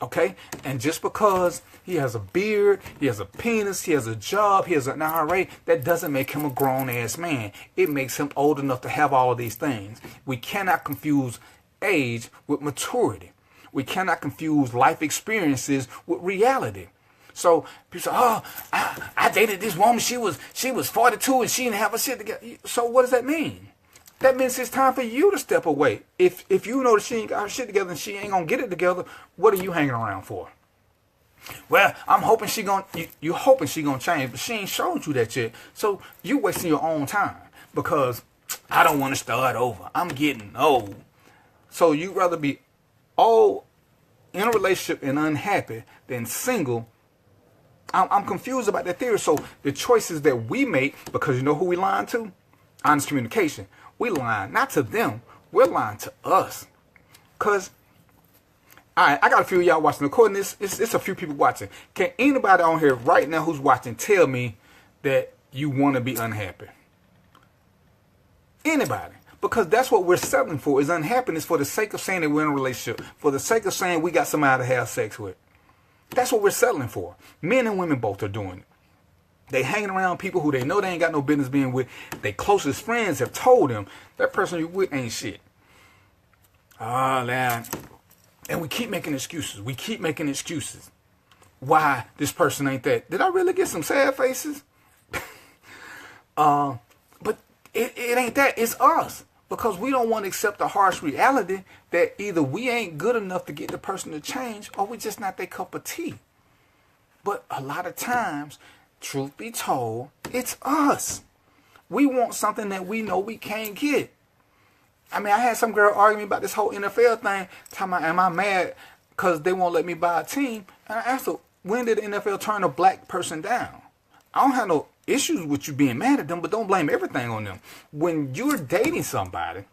Okay? And just because he has a beard, he has a penis, he has a job, he has an IRA, that doesn't make him a grown-ass man. It makes him old enough to have all of these things. We cannot confuse age with maturity. We cannot confuse life experiences with reality. So people say, oh, I dated this woman. She was 42 and she didn't have her shit together. So what does that mean? That means it's time for you to step away. If you know that she ain't got her shit together and she ain't gonna get it together, what are you hanging around for? Well, I'm hoping you hoping she gonna change, but she ain't showed you that yet. So you wasting your own time because I don't want to start over. I'm getting old. So you rather be old in a relationship and unhappy than single. I'm confused about that theory. So the choices that we make, because you know who we lying to? Honest communication. We lying not to them. We're lying to us. Cause all right, I got a few of y'all watching. According to this, it's a few people watching. Can anybody on here right now who's watching tell me that you want to be unhappy? Anybody. Because that's what we're settling for, is unhappiness for the sake of saying that we're in a relationship. For the sake of saying we got somebody to have sex with. That's what we're settling for. Men and women both are doing it. They hanging around people who they know they ain't got no business being with. Their closest friends have told them that person you with ain't shit. Oh, man. And we keep making excuses. We keep making excuses. Why this person ain't that? Did I really get some sad faces? But it ain't that. It's us. Because we don't want to accept the harsh reality that either we ain't good enough to get the person to change or we just not their cup of tea. But a lot of times, truth be told, it's us. We want something that we know we can't get. I mean, I had some girl argue me about this whole NFL thing. Talking about, am I mad because they won't let me buy a team? And I asked her, when did the NFL turn a black person down? I don't have no issues with you being mad at them, but don't blame everything on them. When you're dating somebody,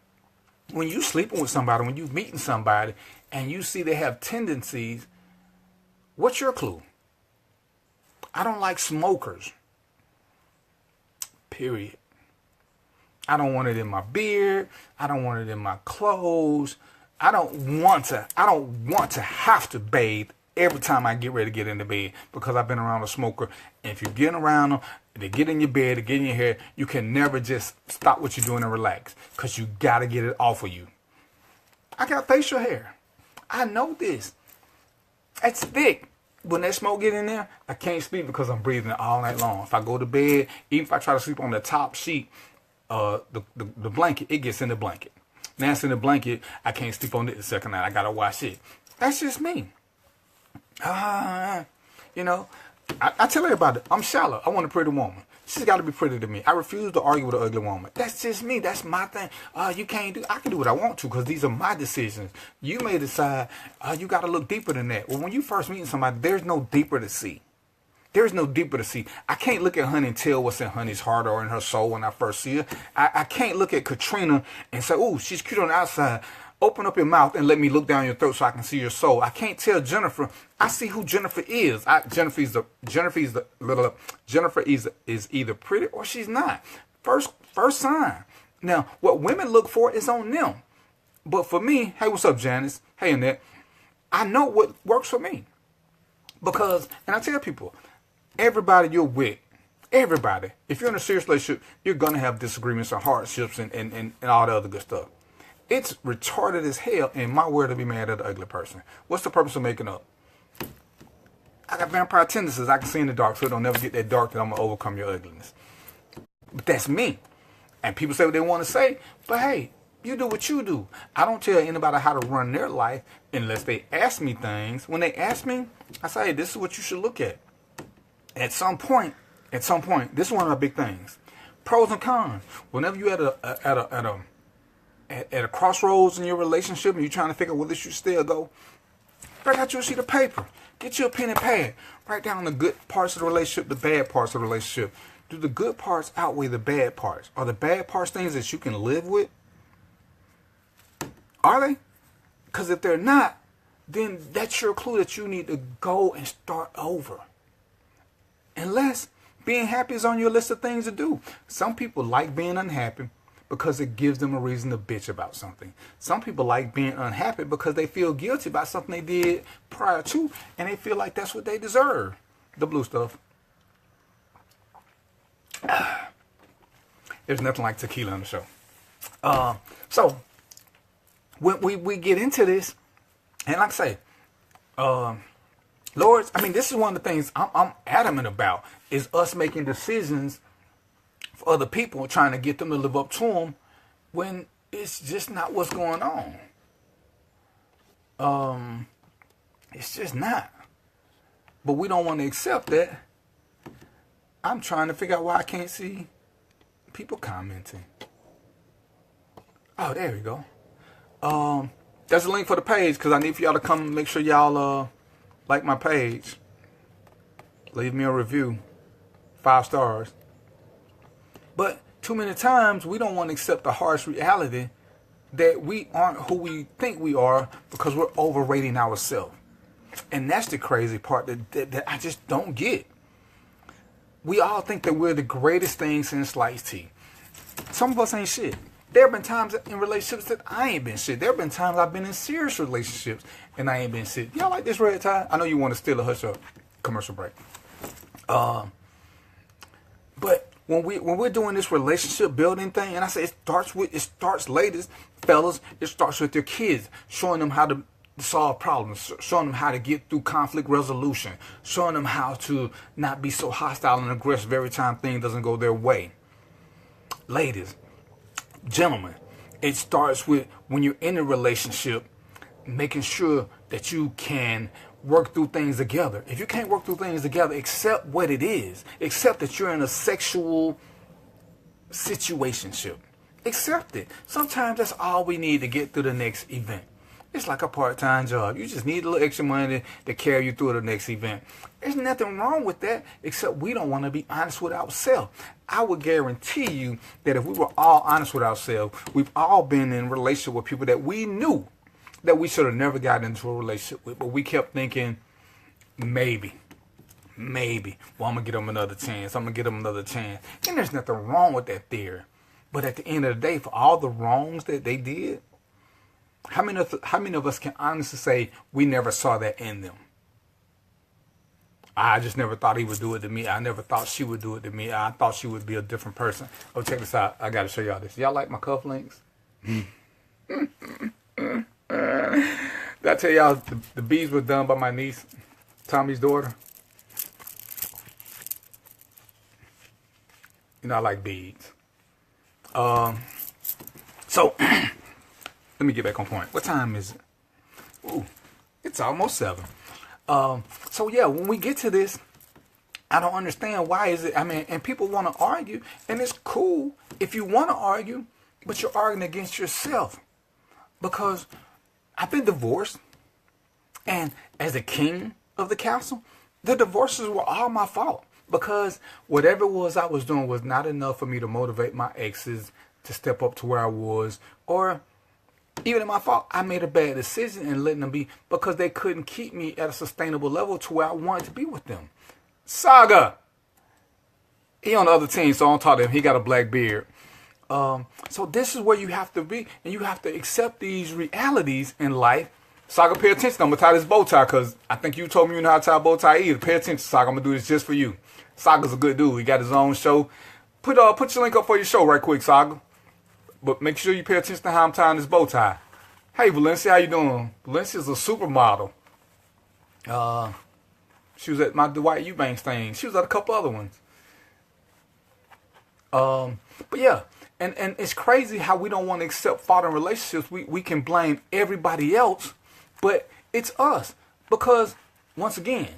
when you sleeping with somebody, when you meeting somebody, and you see they have tendencies, what's your clue? I don't like smokers. Period. I don't want it in my beard. I don't want it in my clothes. I don't want to have to bathe every time I get ready to get into bed because I've been around a smoker. And if you're getting around them, they get in your bed, they get in your hair, you can never just stop what you're doing and relax because you got to get it off of you. I got facial hair. I know this. It's thick. When that smoke get in there, I can't sleep because I'm breathing it all night long. If I go to bed, even if I try to sleep on the top sheet, the blanket, it gets in the blanket. Now it's in the blanket, I can't sleep on it the second night. I got to wash it. That's just me. You know, I tell everybody, I'm shallow. I want a pretty woman. She's got to be pretty to me. I refuse to argue with an ugly woman. That's just me. That's my thing. You can't do. I can do what I want to because these are my decisions. You may decide you got to look deeper than that. Well, when you first meeting somebody, there's no deeper to see. There's no deeper to see. I can't look at Honey and tell what's in Honey's heart or in her soul when I first see her. I can't look at Katrina and say, "Oh, she's cute on the outside." Open up your mouth and let me look down your throat so I can see your soul. I can't tell Jennifer. I see who Jennifer is. Jennifer is either pretty or she's not. First sign. Now, what women look for is on them. But for me, hey, what's up, Janice? Hey, Annette. I know what works for me. Because, and I tell people, everybody you're with, everybody, if you're in a serious relationship, you're going to have disagreements and hardships and all the other good stuff. It's retarded as hell in my word to be mad at an ugly person. What's the purpose of making up? I got vampire tendencies. I can see in the dark, so it don't never get that dark that I'm going to overcome your ugliness. But that's me. And people say what they want to say, but hey, you do what you do. I don't tell anybody how to run their life unless they ask me things. When they ask me, I say, hey, this is what you should look at. At some point, this is one of the big things. Pros and cons. Whenever you're at a crossroads in your relationship and you're trying to figure out whether you should still go, break out your sheet of paper. Get you a pen and pad. Write down the good parts of the relationship, the bad parts of the relationship. Do the good parts outweigh the bad parts? Are the bad parts things that you can live with? Are they? Because if they're not, then that's your clue that you need to go and start over. Unless being happy is on your list of things to do. Some people like being unhappy because it gives them a reason to bitch about something. Some people like being unhappy because they feel guilty about something they did prior to, and they feel like that's what they deserve. The blue stuff. There's nothing like tequila on the show. So, when we get into this, and like I say, Lord, I mean, this is one of the things I'm adamant about, is us making decisions for other people, trying to get them to live up to them when it's just not what's going on. It's just not. But we don't want to accept that. I'm trying to figure out why I can't see people commenting. Oh, there we go. There's a link for the page, because I need for y'all to come and make sure y'all like my page. Leave me a review. 5 stars. But too many times we don't want to accept the harsh reality that we aren't who we think we are, because we're overrating ourselves. And that's the crazy part that I just don't get. We all think that we're the greatest thing since sliced tea. Some of us ain't shit. There have been times in relationships that I ain't been shit. There have been times I've been in serious relationships and I ain't been shit. Y'all like this red tie? I know you want to steal a hush up commercial break. But when we're doing this relationship building thing, and I say it starts ladies, fellas, it starts with your kids, showing them how to solve problems, showing them how to get through conflict resolution, showing them how to not be so hostile and aggressive every time things doesn't go their way. Ladies, gentlemen, it starts with, when you're in a relationship, making sure that you can work through things together. If you can't work through things together, accept what it is. Accept that you're in a sexual situationship. Accept it. Sometimes that's all we need to get through the next event. It's like a part-time job. You just need a little extra money to carry you through the next event. There's nothing wrong with that, except we don't want to be honest with ourselves. I would guarantee you that if we were all honest with ourselves, we've all been in a relationship with people that we knew that we should have never gotten into a relationship with, but we kept thinking, maybe. Well, I'm going to get them another chance. And there's nothing wrong with that theory. But at the end of the day, for all the wrongs that they did, how many of us can honestly say we never saw that in them? I just never thought he would do it to me. I never thought she would do it to me. I thought she would be a different person. Oh, check this out. I got to show y'all this. Y'all like my cufflinks? Did I tell y'all the beads were done by my niece, Tommy's daughter? You know, I like beads. So... Let me get back on point. What time is it? Ooh, it's almost 7. So yeah, when we get to this, I don't understand why is it. I mean, and people want to argue, and it's cool if you want to argue, but you're arguing against yourself. Because I've been divorced, and as the king of the castle, the divorces were all my fault. Because whatever it was I was doing was not enough for me to motivate my exes to step up to where I was, or even in my fault, I made a bad decision in letting them be, because they couldn't keep me at a sustainable level to where I wanted to be with them. Saga! He on the other team, so I don't talk to him. He got a black beard. So this is where you have to be, and you have to accept these realities in life. Saga, pay attention. I'm going to tie this bow tie, because I think you told me you know how to tie a bow tie either. Pay attention, Saga. I'm going to do this just for you. Saga's a good dude. He got his own show. Put your link up for your show right quick, Saga. But make sure you pay attention to how I'm tying this bow tie. Hey, Valencia, how you doing? Valencia's a supermodel. She was at my Dwight Eubanks thing. She was at a couple other ones. But yeah, and it's crazy how we don't want to accept fault in relationships. We can blame everybody else, but it's us. Because, once again,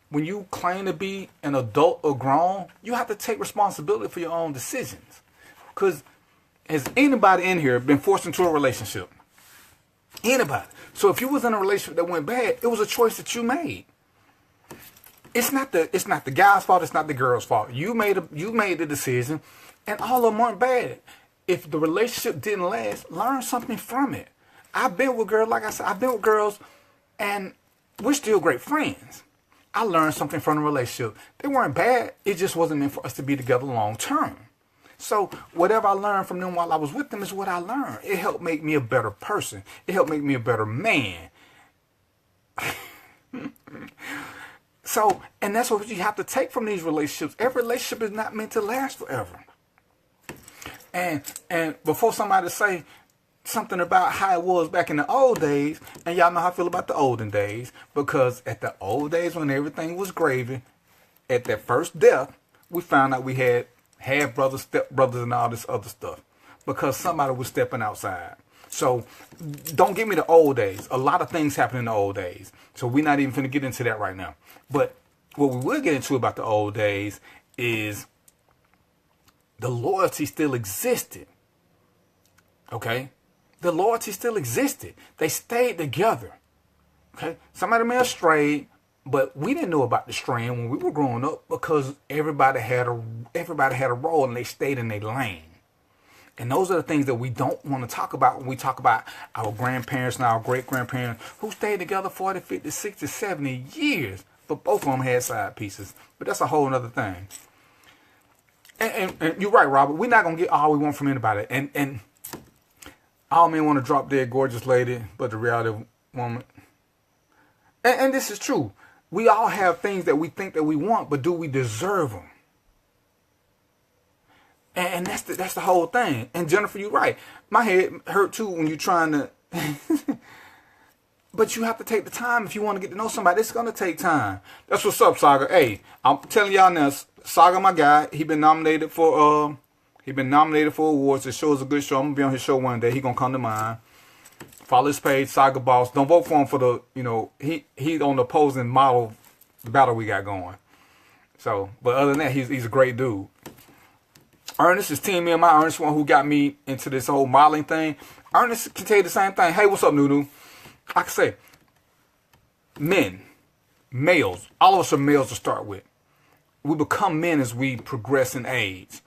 when you claim to be an adult or grown, you have to take responsibility for your own decisions. Because has anybody in here been forced into a relationship? Anybody. So if you was in a relationship that went bad, it was a choice that you made. It's not the guy's fault, it's not the girl's fault. You made the decision, and all of them aren't bad. If the relationship didn't last, learn something from it. I've been with girls, like I said, I've been with girls, and we're still great friends. I learned something from the relationship. They weren't bad, it just wasn't meant for us to be together long term. So whatever I learned from them while I was with them is what I learned. It helped make me a better person. It helped make me a better man. So, and that's what you have to take from these relationships. Every relationship is not meant to last forever. And before somebody say something about how it was back in the old days, and y'all know how I feel about the olden days, because at the old days when everything was gravy, at that first death, we found out we had half brothers, step brothers, and all this other stuff because somebody was stepping outside. So don't give me the old days. A lot of things happened in the old days. So we're not even going to get into that right now. But what we will get into about the old days is the loyalty still existed. Okay? The loyalty still existed. They stayed together. Okay? Somebody may have strayed, but we didn't know about the straying when we were growing up because everybody had a role and they stayed in their lane. And those are the things that we don't want to talk about when we talk about our grandparents and our great-grandparents who stayed together 40, 50, 60, 70 years. But both of them had side pieces. But that's a whole other thing. And you're right, Robert. We're not going to get all we want from anybody. And all men want to drop dead gorgeous lady, but the reality woman. And this is true. We all have things that we think that we want, but do we deserve them? And that's the whole thing. And Jennifer, you're right. My head hurt too when you're trying to. But you have to take the time if you want to get to know somebody. It's going to take time. That's what's up, Saga. Hey, I'm telling y'all now, Saga, my guy, he been nominated for awards. The show is a good show. I'm going to be on his show one day. He going to come to mine. Follow his page, Saga Boss. Don't vote for him for the, he's on the opposing model battle we got going. So, but other than that, he's a great dude. Ernest is Team Me and my Ernest, one who got me into this whole modeling thing. Ernest can tell you the same thing. Hey, what's up, Nunu? Like I say, men, males, all of us are males to start with. We become men as we progress in age.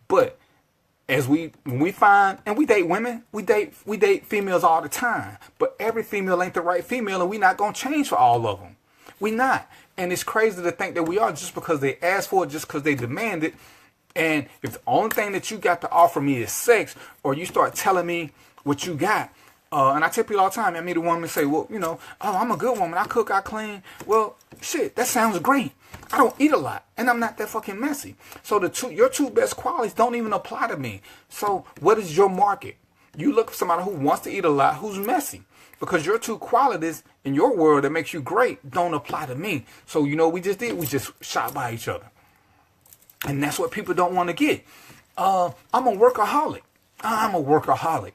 But when we find, and we date women, we date females all the time. But every female ain't the right female, and we're not going to change for all of them. We not. And it's crazy to think that we are just because they ask for it, just because they demand it. And if the only thing that you got to offer me is sex, or you start telling me what you got, and I tell people all the time, I meet a woman say, well, oh, I'm a good woman. I cook, I clean. Well, shit, that sounds great. I don't eat a lot, and I'm not that fucking messy. So your two best qualities don't even apply to me. So what is your market? You look for somebody who wants to eat a lot, who's messy. Because your two qualities in your world that makes you great don't apply to me. So you know what we just did? We just shot by each other. And that's what people don't want to get. I'm a workaholic. I'm a workaholic.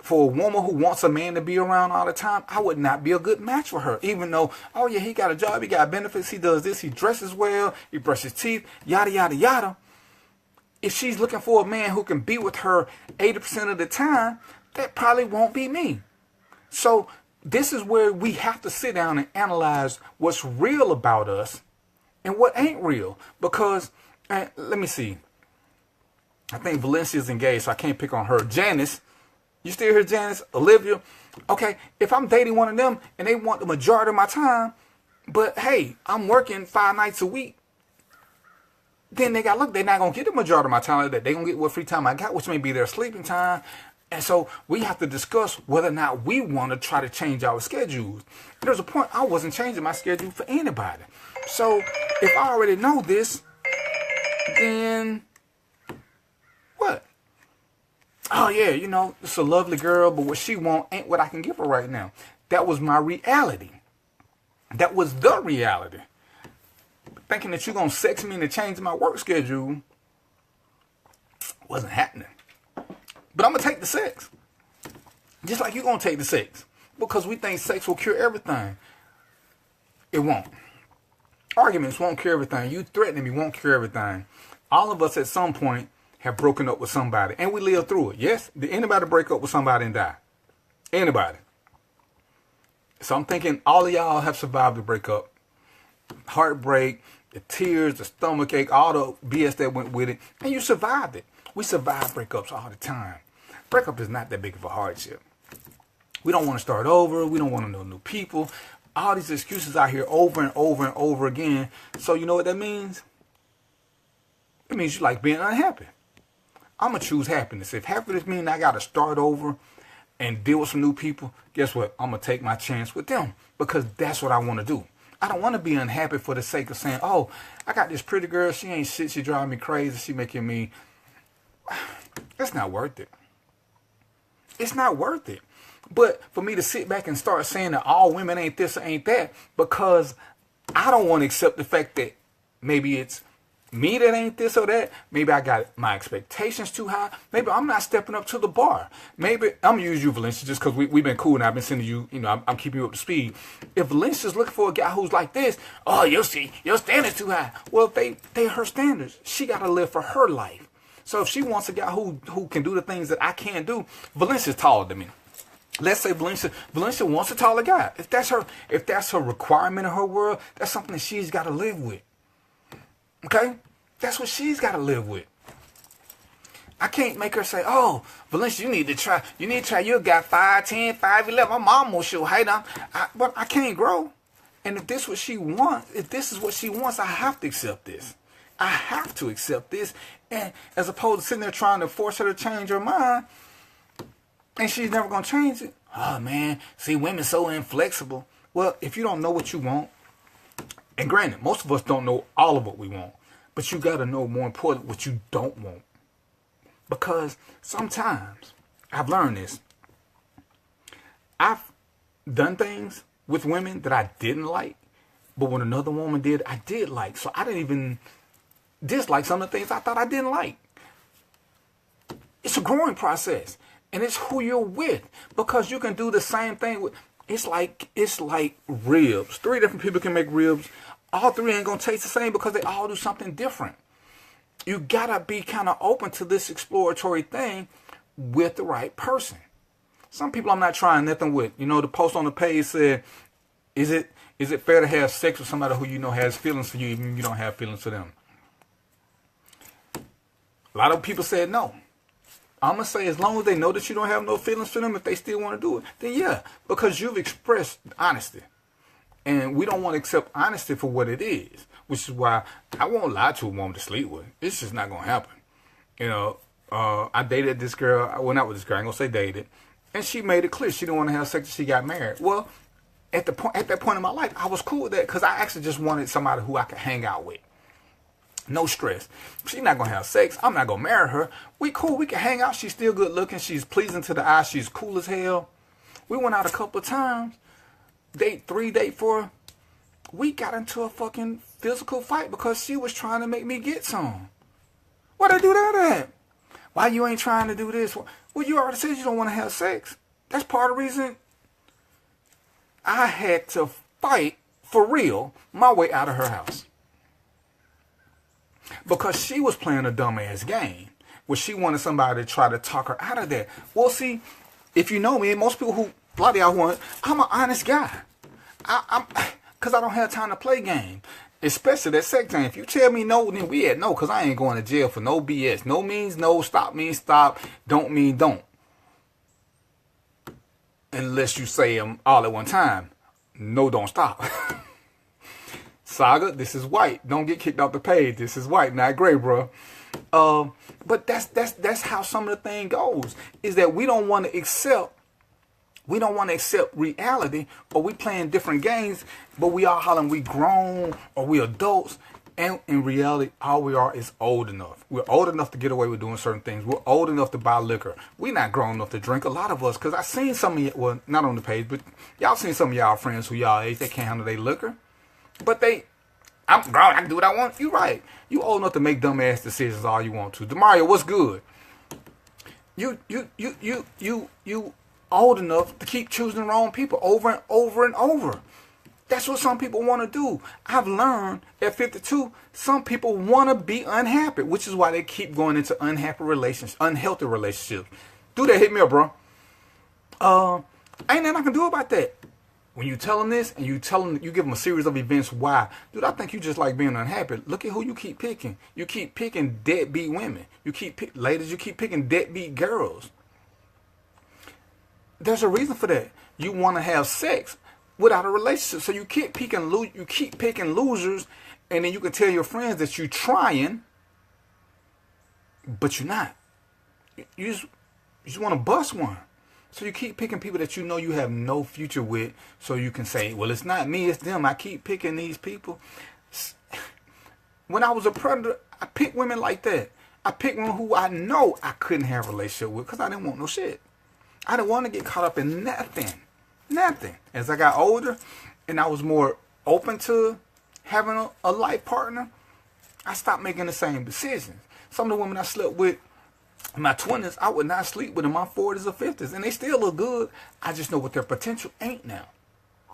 For a woman who wants a man to be around all the time, I would not be a good match for her. Even though, oh yeah, he got a job, he got benefits, he does this, he dresses well, he brushes teeth, yada, yada, yada. If she's looking for a man who can be with her 80% of the time, that probably won't be me. So this is where we have to sit down and analyze what's real about us and what ain't real. Because, let me see. I think Valencia's engaged, so I can't pick on her. Janice. You still here, Janice? Olivia? Okay, if I'm dating one of them and they want the majority of my time, but hey, I'm working 5 nights a week, then they're not going to get the majority of my time like that. They're going to get what free time I got, which may be their sleeping time. And so we have to discuss whether or not we want to try to change our schedules. There's a point I wasn't changing my schedule for anybody. So if I already know this, then what? Oh yeah, it's a lovely girl, but what she want ain't what I can give her right now. That was my reality. That was the reality. Thinking that you're going to sex me into change my work schedule wasn't happening. But I'm going to take the sex. Just like you're going to take the sex. Because we think sex will cure everything. It won't. Arguments won't cure everything. You threatening me won't cure everything. All of us at some point have broken up with somebody. And we live through it. Yes? Did anybody break up with somebody and die? Anybody? So I'm thinking all of y'all have survived the breakup. Heartbreak, the tears, the stomach ache, all the BS that went with it. And you survived it. We survive breakups all the time. Breakup is not that big of a hardship. We don't want to start over. We don't want to know new people. All these excuses out here over and over and over again. So you know what that means? It means you like being unhappy. I'm going to choose happiness. If happiness means I got to start over and deal with some new people, guess what? I'm going to take my chance with them because that's what I want to do. I don't want to be unhappy for the sake of saying, oh, I got this pretty girl. She ain't shit. She driving me crazy. She making me... That's not worth it. It's not worth it. But for me to sit back and start saying that all women ain't this or ain't that, because I don't want to accept the fact that maybe it's me that ain't this or that. Maybe I got my expectations too high. Maybe I'm not stepping up to the bar. Maybe I'm going to use you, Valencia, just because we've been cool and I've been sending you, I'm keeping you up to speed. If Valencia's looking for a guy who's like this, oh, you'll see, your standards too high. Well, if they her standards. She got to live for her life. So if she wants a guy who can do the things that I can't do, Valencia's taller than me. Let's say Valencia wants a taller guy. If that's her requirement in her world, that's something that she's got to live with. Okay? That's what she's got to live with. I can't make her say, oh, Valencia, you need to try. You got 5'10", 5'11". My mom will show height. But I can't grow. And if this is what she wants, I have to accept this. I have to accept this. And as opposed to sitting there trying to force her to change her mind, and she's never going to change it. Oh, man, see, women so inflexible. Well, if you don't know what you want, and granted, most of us don't know all of what we want, but you got to know, more important, what you don't want. Because sometimes, I've learned this, I've done things with women that I didn't like, but when another woman did, I did like. So I didn't even dislike some of the things I thought I didn't like. It's a growing process. And it's who you're with, because you can do the same thing with. It's like ribs. 3 different people can make ribs. All 3 ain't gonna taste the same because they all do something different. You gotta be kind of open to this exploratory thing with the right person. Some people I'm not trying nothing with. The post on the page said, "Is it fair to have sex with somebody who has feelings for you, even if you don't have feelings for them?" A lot of people said no. I'm going to say, as long as they know that you don't have no feelings for them, if they still want to do it, then yeah, because you've expressed honesty. And we don't want to accept honesty for what it is, which is why I won't lie to a woman to sleep with. It's just not going to happen. I dated this girl. Well, not with this girl. I ain't going to say dated. And she made it clear she didn't want to have sex until she got married. Well, at that point in my life, I was cool with that because I actually just wanted somebody who I could hang out with. No stress. She's not going to have sex. I'm not going to marry her. We cool. We can hang out. She's still good looking. She's pleasing to the eye. She's cool as hell. We went out a couple of times. Date 3, date 4. We got into a fucking physical fight because she was trying to make me get some. Why'd I do that at? Why you ain't trying to do this? Well, you already said you don't want to have sex. That's part of the reason I had to fight for real my way out of her house. Because she was playing a dumbass game where she wanted somebody to try to talk her out of that. Well, see, if you know me, most people who, a lot of y'all want, I'm an honest guy. Because I don't have time to play games. Especially that sex game. If you tell me no, then we at no, because I ain't going to jail for no BS. No means no, stop means stop, don't mean don't. Unless you say them all at one time. No, don't stop. Saga, this is white. Don't get kicked off the page. This is white, not gray, bro. But that's how some of the thing goes. Is that we don't want to accept reality, or we playing different games, but we all hollering we grown or we adults. And in reality, all we are is old enough. We're old enough to get away with doing certain things. We're old enough to buy liquor. We're not grown enough to drink. A lot of us, because I seen some of you, well, not on the page, but y'all seen some of y'all friends who y'all age, they can't handle their liquor. But I'm grown, I can do what I want. You right. You old enough to make dumbass decisions all you want to. Demario, what's good? You old enough to keep choosing the wrong people over and over and over. That's what some people want to do. I've learned at 52, some people want to be unhappy, which is why they keep going into unhealthy relationships. Do that, hit me up, bro. Ain't nothing I can do about that. When you tell them this and you give them a series of events why, dude, I think you just like being unhappy. Look at who you keep picking. You keep picking deadbeat women. Ladies, you keep picking deadbeat girls. There's a reason for that. You want to have sex without a relationship. So you keep picking losers, and then you can tell your friends that you're trying, but you're not. You just want to bust one. So you keep picking people that you know you have no future with, so you can say, well, it's not me, it's them. I keep picking these people. When I was a predator, I picked women like that. I picked women who I know I couldn't have a relationship with because I didn't want no shit. I didn't want to get caught up in nothing. As I got older and I was more open to having a life partner, I stopped making the same decisions. Some of the women I slept with in my 20s, I would not sleep with in my 40s or 50s. And they still look good. I just know what their potential ain't now.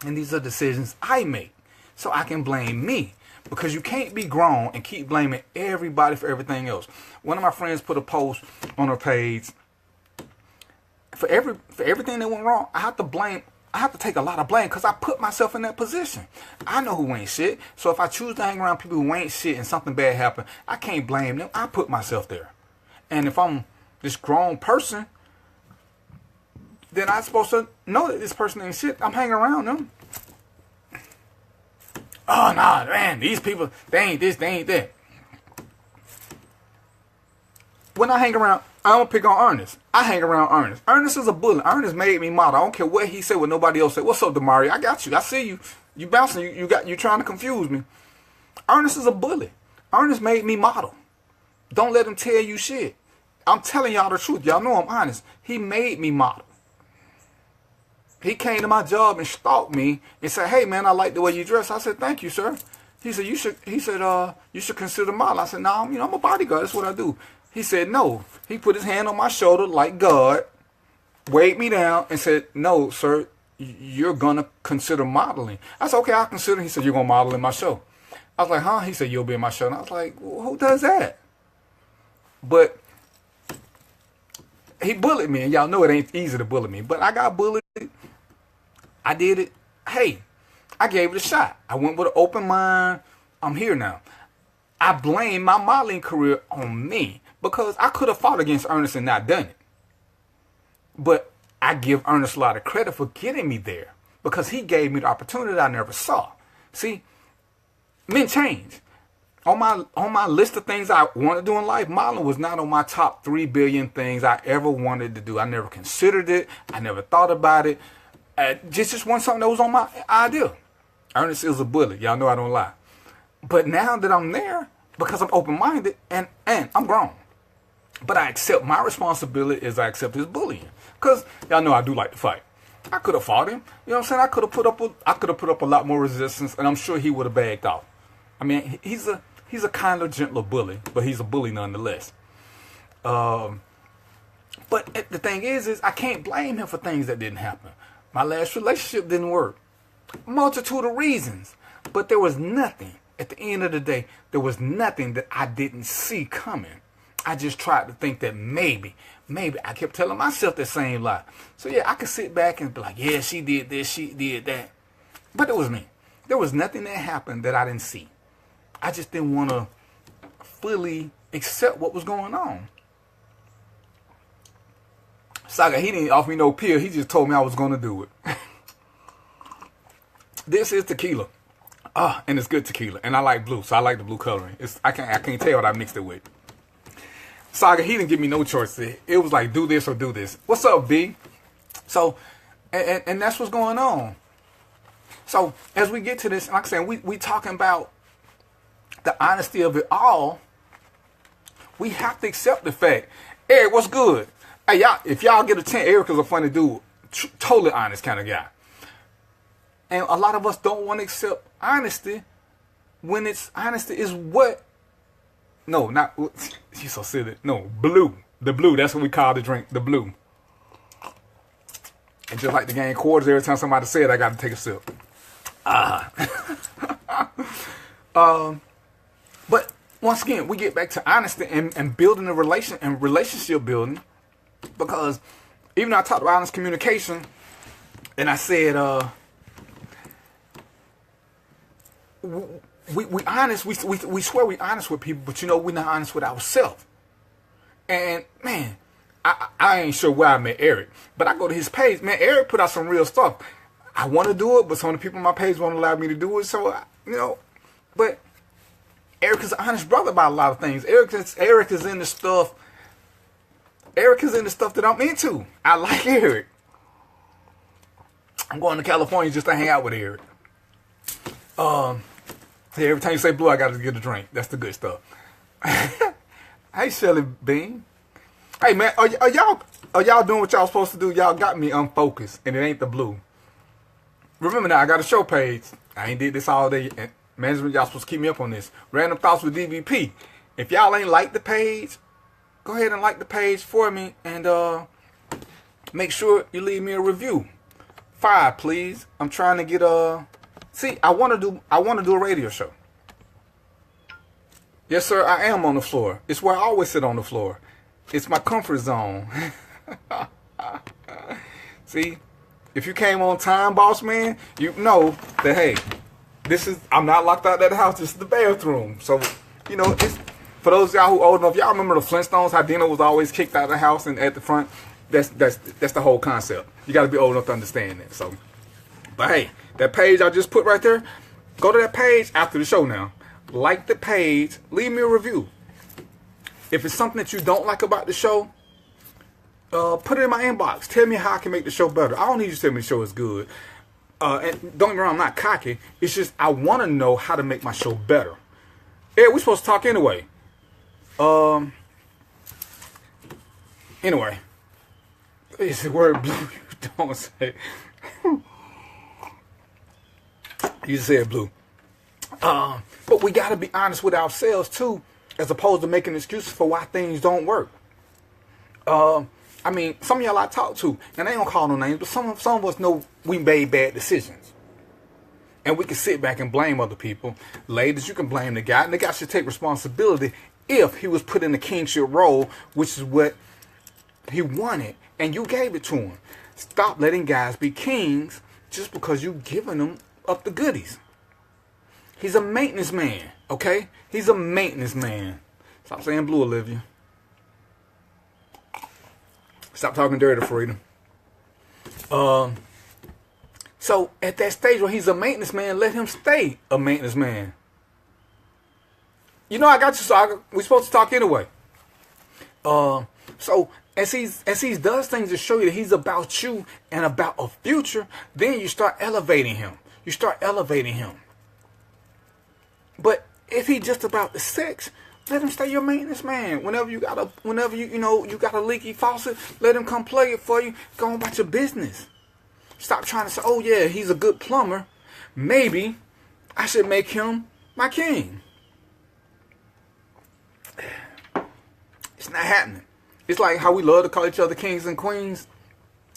And these are decisions I make. So I can blame me. Because you can't be grown and keep blaming everybody for everything else. One of my friends put a post on her page. For everything that went wrong, I have to take a lot of blame because I put myself in that position. I know who ain't shit. So if I choose to hang around people who ain't shit and something bad happen, I can't blame them. I put myself there. And if I'm this grown person, then I'm supposed to know that this person ain't shit. I'm hanging around them. Oh, nah, man, these people, they ain't this, they ain't that. When I hang around, I don't pick on Ernest. I hang around Ernest. Ernest is a bully. Ernest made me model. I don't care what he said, what nobody else said. What's up, Damari? I got you. I see you. You bouncing. You trying to confuse me. Ernest is a bully. Ernest made me model. Don't let him tell you shit. I'm telling y'all the truth. Y'all know I'm honest. He made me model. He came to my job and stalked me and said, "Hey man, I like the way you dress." I said, "Thank you, sir." He said, you should consider model. I said, "No, I'm a bodyguard. That's what I do." He said, "No." He put his hand on my shoulder like God, weighed me down and said, "No, sir, you're gonna consider modeling." I said, "Okay, I'll consider." He said, "You're gonna model in my show." I was like, "Huh?" He said, "You'll be in my show." And I was like, well, who does that? But he bullied me, and y'all know it ain't easy to bully me. But I got bullied. I did it. Hey, I gave it a shot. I went with an open mind. I'm here now. I blame my modeling career on me because I could have fought against Ernest and not done it. But I give Ernest a lot of credit for getting me there because he gave me the opportunity that I never saw. See, men change. On my list of things I want to do in life, modeling was not on my top 3 billion things I ever wanted to do. I never considered it. I never thought about it. Just wasn't something that was on my idea. Ernest is a bully. Y'all know I don't lie. But now that I'm there, because I'm open-minded and I'm grown. But I accept my responsibility as I accept his bullying. Because y'all know I do like to fight. I could have fought him. You know what I'm saying? I could have put up a lot more resistance, and I'm sure he would have bagged off. I mean, he's a kinder, gentler bully, but he's a bully nonetheless. But the thing is I can't blame him for things that didn't happen. My last relationship didn't work. Multitude of reasons. But there was nothing. At the end of the day, there was nothing that I didn't see coming. I just tried to think that maybe. I kept telling myself the same lie. So yeah, I could sit back and be like, yeah, she did this, she did that. But it was me. There was nothing that happened that I didn't see. I just didn't want to fully accept what was going on. Saga, he didn't offer me no pill. He just told me I was going to do it. This is tequila. And it's good tequila. And I like blue, so I like the blue coloring. I can't tell what I mixed it with. Saga, he didn't give me no choice. It was like, do this or do this. What's up, B? So, and that's what's going on. So, as we get to this, like I said, we talking about the honesty of it all. We have to accept the fact. Eric, what's good? Hey, y'all, if y'all get a chance, Eric is a funny dude. Totally honest kind of guy. And a lot of us don't want to accept honesty when it's honesty is what? No, not, she's so silly. No, blue. The blue, that's what we call the drink, the blue. And just like the game quarters, every time somebody said, I got to take a sip. But once again, we get back to honesty and building a relationship building. Because even though I talked about honest communication, and I said, we honest, we swear we honest with people, but we're not honest with ourselves. And man, I ain't sure where I met Eric, but I go to his page. Man, Eric put out some real stuff. I want to do it, but some of the people on my page won't allow me to do it. So, but Eric is an honest brother about a lot of things. Eric is in the stuff. Eric is in the stuff that I'm into. I like Eric. I'm going to California just to hang out with Eric. Every time you say blue, I got to get a drink. That's the good stuff. Hey, Shelly Bean. Hey man, are y'all doing what y'all supposed to do? Y'all got me unfocused, and it ain't the blue. Remember now, I got a show page. I ain't did this all day. And management, y'all supposed to keep me up on this. Random Thoughts with DVP. If y'all ain't like the page, go ahead and like the page for me, and make sure you leave me a review. 5, please. I'm trying to get See, I want to do a radio show. Yes, sir. I am on the floor. It's where I always sit on the floor. It's my comfort zone. See, if you came on time, boss man, you know that, hey, I'm not locked out of that house. This is the bathroom. So, you know, it's for those of y'all who old enough, y'all remember the Flintstones, how Dino was always kicked out of the house and at the front. That's the whole concept. You got to be old enough to understand that. So, but hey, that page I just put right there, go to that page after the show now. Like the page, leave me a review. If it's something that you don't like about the show, put it in my inbox. Tell me how I can make the show better. I don't need you to tell me the show is good. And don't get me wrong, I'm not cocky. It's just I want to know how to make my show better. Yeah, we're supposed to talk anyway. Anyway, it's the word blue. You don't say. You said blue. But we got to be honest with ourselves too, as opposed to making excuses for why things don't work. I mean, some of y'all I talk to, and I ain't gonna call no names, but some of us know we made bad decisions. And we can sit back and blame other people. Ladies, you can blame the guy, and the guy should take responsibility if he was put in the kingship role, which is what he wanted, and you gave it to him. Stop letting guys be kings just because you giving them up the goodies. He's a maintenance man, okay? He's a maintenance man. Stop saying blue, Olivia. Stop talking dirty to Freedom. So at that stage where he's a maintenance man, let him stay a maintenance man. You know I got you, so we're supposed to talk anyway. So as he does things to show you that he's about you and about a future, then you start elevating him. You start elevating him. But if he's just about the sex, let him stay your maintenance man. Whenever you got a leaky faucet, let him come plug it for you. Go on about your business. Stop trying to say, oh yeah, he's a good plumber. Maybe I should make him my king. It's not happening. It's like how we love to call each other kings and queens,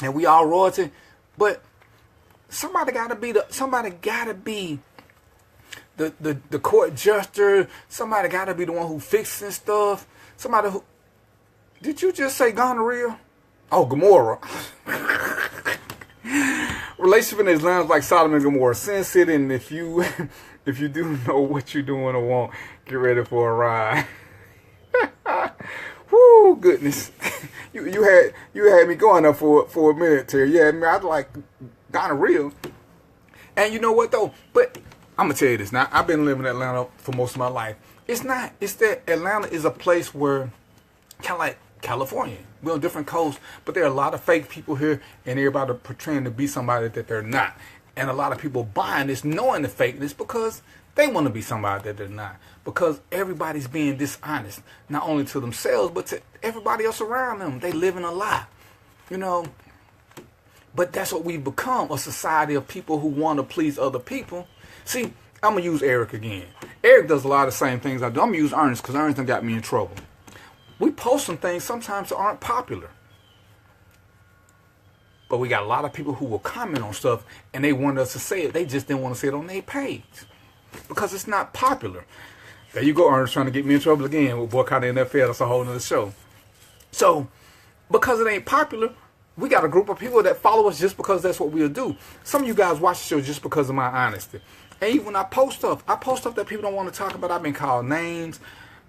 and we all royalty. But somebody gotta be the court jester. Somebody gotta be the one who fixing stuff. Somebody who, did you just say gonorrhea? Oh, Gomorrah. Relationship in Islam is like Sodom and Gomorrah. Sin City, and if you do know what you're doing or won't, get ready for a ride. Woo, goodness. You had me going up for a minute, Terry. Yeah, I mean, I'd like gonorrhea. And you know what though? But I'm gonna tell you this now. I've been living in Atlanta for most of my life. It's that Atlanta is a place where, kind of like California, we're on different coasts, but there are a lot of fake people here, and everybody portraying to be somebody that they're not. And a lot of people buying this, knowing the fakeness, because they want to be somebody that they're not. Because everybody's being dishonest, not only to themselves, but to everybody else around them. They live in a lie, you know. But that's what we've become, a society of people who want to please other people. See, I'm going to use Eric again. Eric does a lot of the same things I do. I'm going to use Ernest because Ernest done got me in trouble. We post some things sometimes that aren't popular. But we got a lot of people who will comment on stuff and they want us to say it. They just didn't want to say it on their page because it's not popular. There you go, Ernest, trying to get me in trouble again with boycotting the NFL. That's a whole nother show. So, because it ain't popular, we got a group of people that follow us just because that's what we'll do. Some of you guys watch the show just because of my honesty. And even when I post stuff that people don't want to talk about. I've been called names.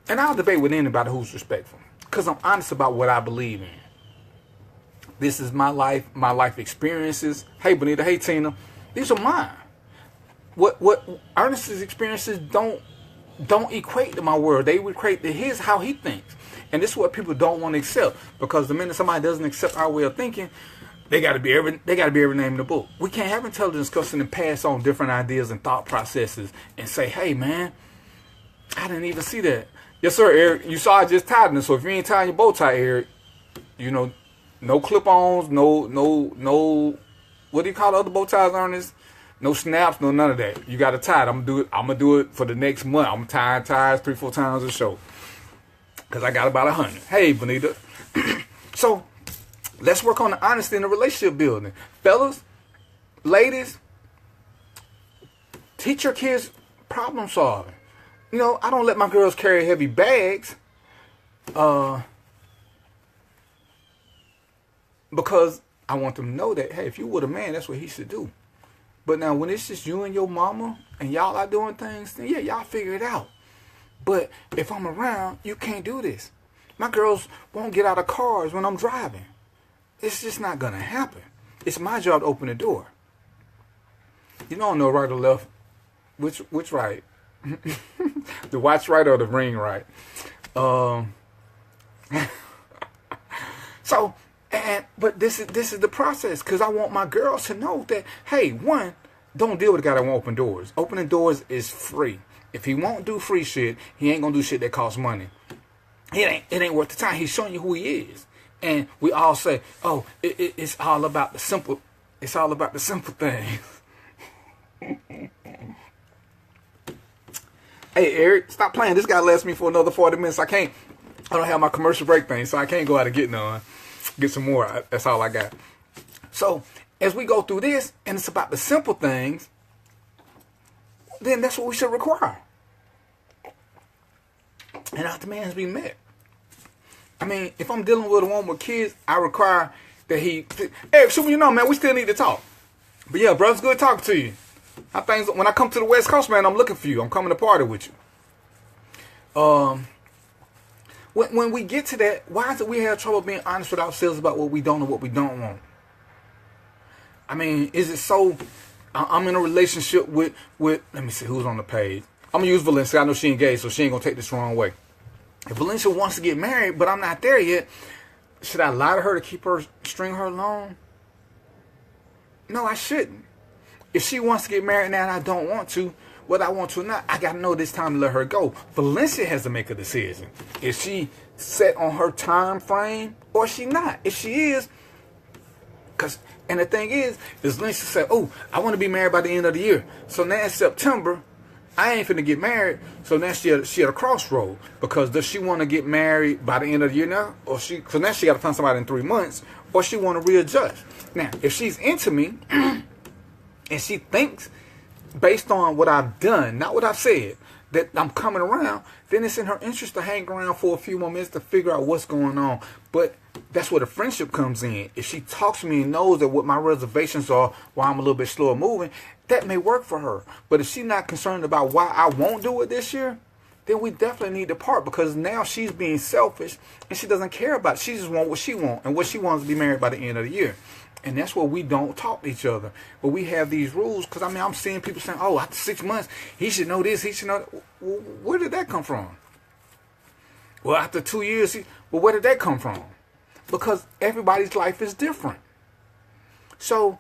And I'll debate with anybody who's respectful. Because I'm honest about what I believe in. This is my life experiences. Hey, Bonita. Hey, Tina. These are mine. What Ernest's experiences don't equate to my world. They equate to his, how he thinks. And this is what people don't want to accept. Because the minute somebody doesn't accept our way of thinking, they got to be every name in the book. We can't have intelligent discussion and pass on different ideas and thought processes and say, hey, man, I didn't even see that. Yes, sir, Eric. You saw I just tied this. So if you ain't tying your bow tie, Eric, You know, no clip-ons, no. What do you call the other bow ties, Ernest? No snaps, no none of that. You got to tie it. I'm gonna do it for the next month. I'm tying ties 3-4 times a show because I got about 100. Hey, Bonita. So let's work on the honesty in the relationship building, fellas, ladies. Teach your kids problem solving. You know, I don't let my girls carry heavy bags. Because I want them to know that, hey, if you were a man, that's what he should do. But now when it's just you and your mama and y'all are doing things, then yeah, y'all figure it out. But if I'm around, you can't do this. My girls won't get out of cars when I'm driving. It's just not going to happen. It's my job to open the door. You don't know right or left. Which right? The watch right or the ring right? But this is the process, because I want my girls to know that, hey, one, don't deal with a guy that won't open doors. Opening doors is free. If he won't do free shit, he ain't gonna do shit that costs money. It ain't worth the time. He's showing you who he is. And we all say, oh, it's all about the simple. It's all about the simple things. Hey, Eric, stop playing. This guy lasts me for another 40 minutes. I don't have my commercial break thing, so I can't go out and get none. Get some more. That's all I got. So as we go through this, and it's about the simple things, then that's what we should require. And our demands be met. I mean, if I'm dealing with a woman with kids, I require that he. Hey, so you know, man, we still need to talk. But yeah, bro, it's good talking to you. When I come to the West Coast, man, I'm looking for you. I'm coming to party with you. When we get to that, why is it we have trouble being honest with ourselves about what we don't and what we don't want? I mean, is it so? I'm in a relationship with. Let me see who's on the page. I'm gonna use Valencia. I know she engaged, so she ain't gonna take this the wrong way. If Valencia wants to get married, but I'm not there yet, should I lie to her to keep her, string her along? No, I shouldn't. If she wants to get married now and I don't want to, whether I want to or not, I got to know this time to let her go. Valencia has to make a decision. Is she set on her time frame or is she not? If she is, and the thing is Valencia said, oh, I want to be married by the end of the year. So now it's September. I ain't finna get married. So now she at a crossroad. Because does she want to get married by the end of the year now? So now she got to find somebody in 3 months. Or she want to readjust. Now, if she's into me and she thinks, based on what I've done, not what I've said, that I'm coming around, then it's in her interest to hang around for a few more minutes to figure out what's going on. But that's where the friendship comes in. If she talks to me and knows that what my reservations are, why I'm a little bit slower moving, that may work for her. But if she's not concerned about why I won't do it this year, then we definitely need to part, because now she's being selfish and she doesn't care about it. She just wants what she wants, and what she wants to be married by the end of the year. And that's where we don't talk to each other. But we have these rules, because I mean, I'm seeing people saying, oh, after 6 months, he should know this, he should know that. Well, where did that come from? Well, after 2 years, well, where did that come from? Because everybody's life is different. So,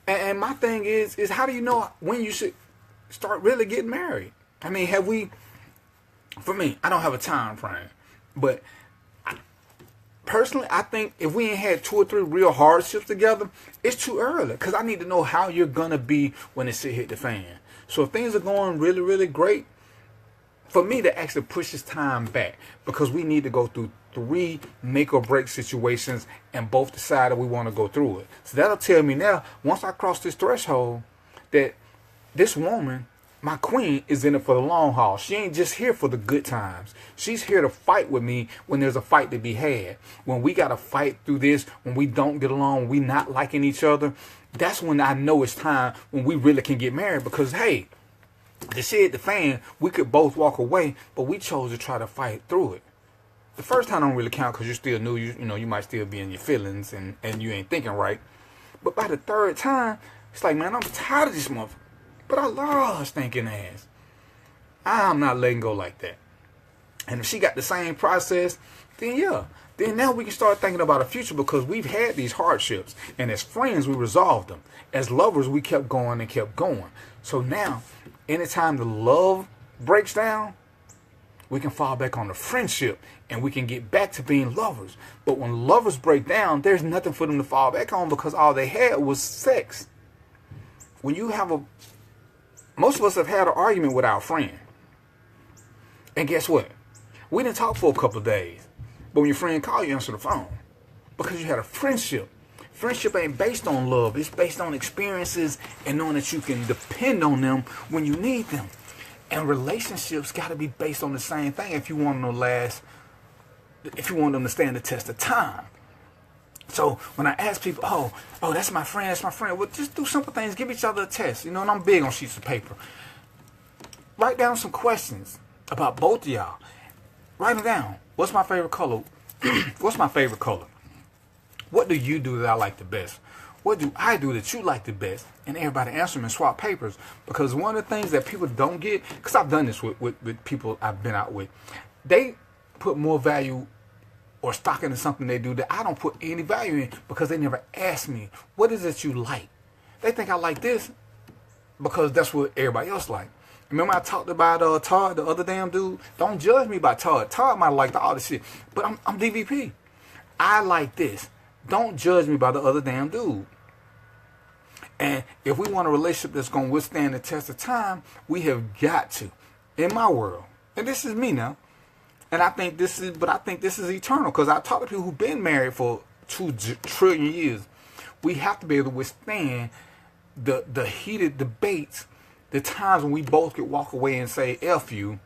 and my thing is how do you know when you should start really getting married? I mean, for me, I don't have a time frame. But personally, I think if we ain't had 2 or 3 real hardships together, it's too early. Because I need to know how you're going to be when it hit the fan. So if things are going really, really great, for me, that actually pushes time back. Because we need to go through 3 make or break situations and both decide that we want to go through it. So that'll tell me now, once I cross this threshold, that this woman, my queen, is in it for the long haul. She ain't just here for the good times. She's here to fight with me when there's a fight to be had. When we got to fight through this, when we don't get along, when we not liking each other, that's when I know it's time when we really can get married. Because, hey, the shit hit the fan, we could both walk away, but we chose to try to fight through it. The first time don't really count because you're still new. You know, you might still be in your feelings and you ain't thinking right. But by the 3rd time, it's like, man, I'm tired of this motherfucker. But I love her stinking ass. I'm not letting go like that. And if she got the same process, then yeah. Then now we can start thinking about a future, because we've had these hardships. And as friends, we resolved them. As lovers, we kept going and kept going. So now, anytime the love breaks down, We can fall back on the friendship and we can get back to being lovers. But when lovers break down, there's nothing for them to fall back on because all they had was sex. When you have most of us have had an argument with our friend. And guess what? We didn't talk for a couple of days. But when your friend called, you answer the phone. Because you had a friendship. Friendship ain't based on love. It's based on experiences and knowing that you can depend on them when you need them. And relationships got to be based on the same thing if you want them to last, if you want them to stand the test of time. So when I ask people, oh, that's my friend, that's my friend. Well, just do simple things. Give each other a test. You know, and I'm big on sheets of paper. Write down some questions about both of y'all. Write them down. What's my favorite color? What's my favorite color? What do you do that I like the best? What do I do that you like the best? And everybody answer them and swap papers. Because one of the things that people don't get, because I've done this with people I've been out with, they put more value or stock into something they do that I don't put any value in because they never asked me, what is it you like? They think I like this because that's what everybody else like. Remember I talked about Todd, the other damn dude? Don't judge me by Todd. Todd might have liked all this shit, but I'm DVP. I like this. Don't judge me by the other damn dude. And if we want a relationship that's going to withstand the test of time, we have got to, in my world, and this is me now, and I think this is eternal because I talk to people who've been married for 2 trillion years. We have to be able to withstand the heated debates, the times when we both could walk away and say F you,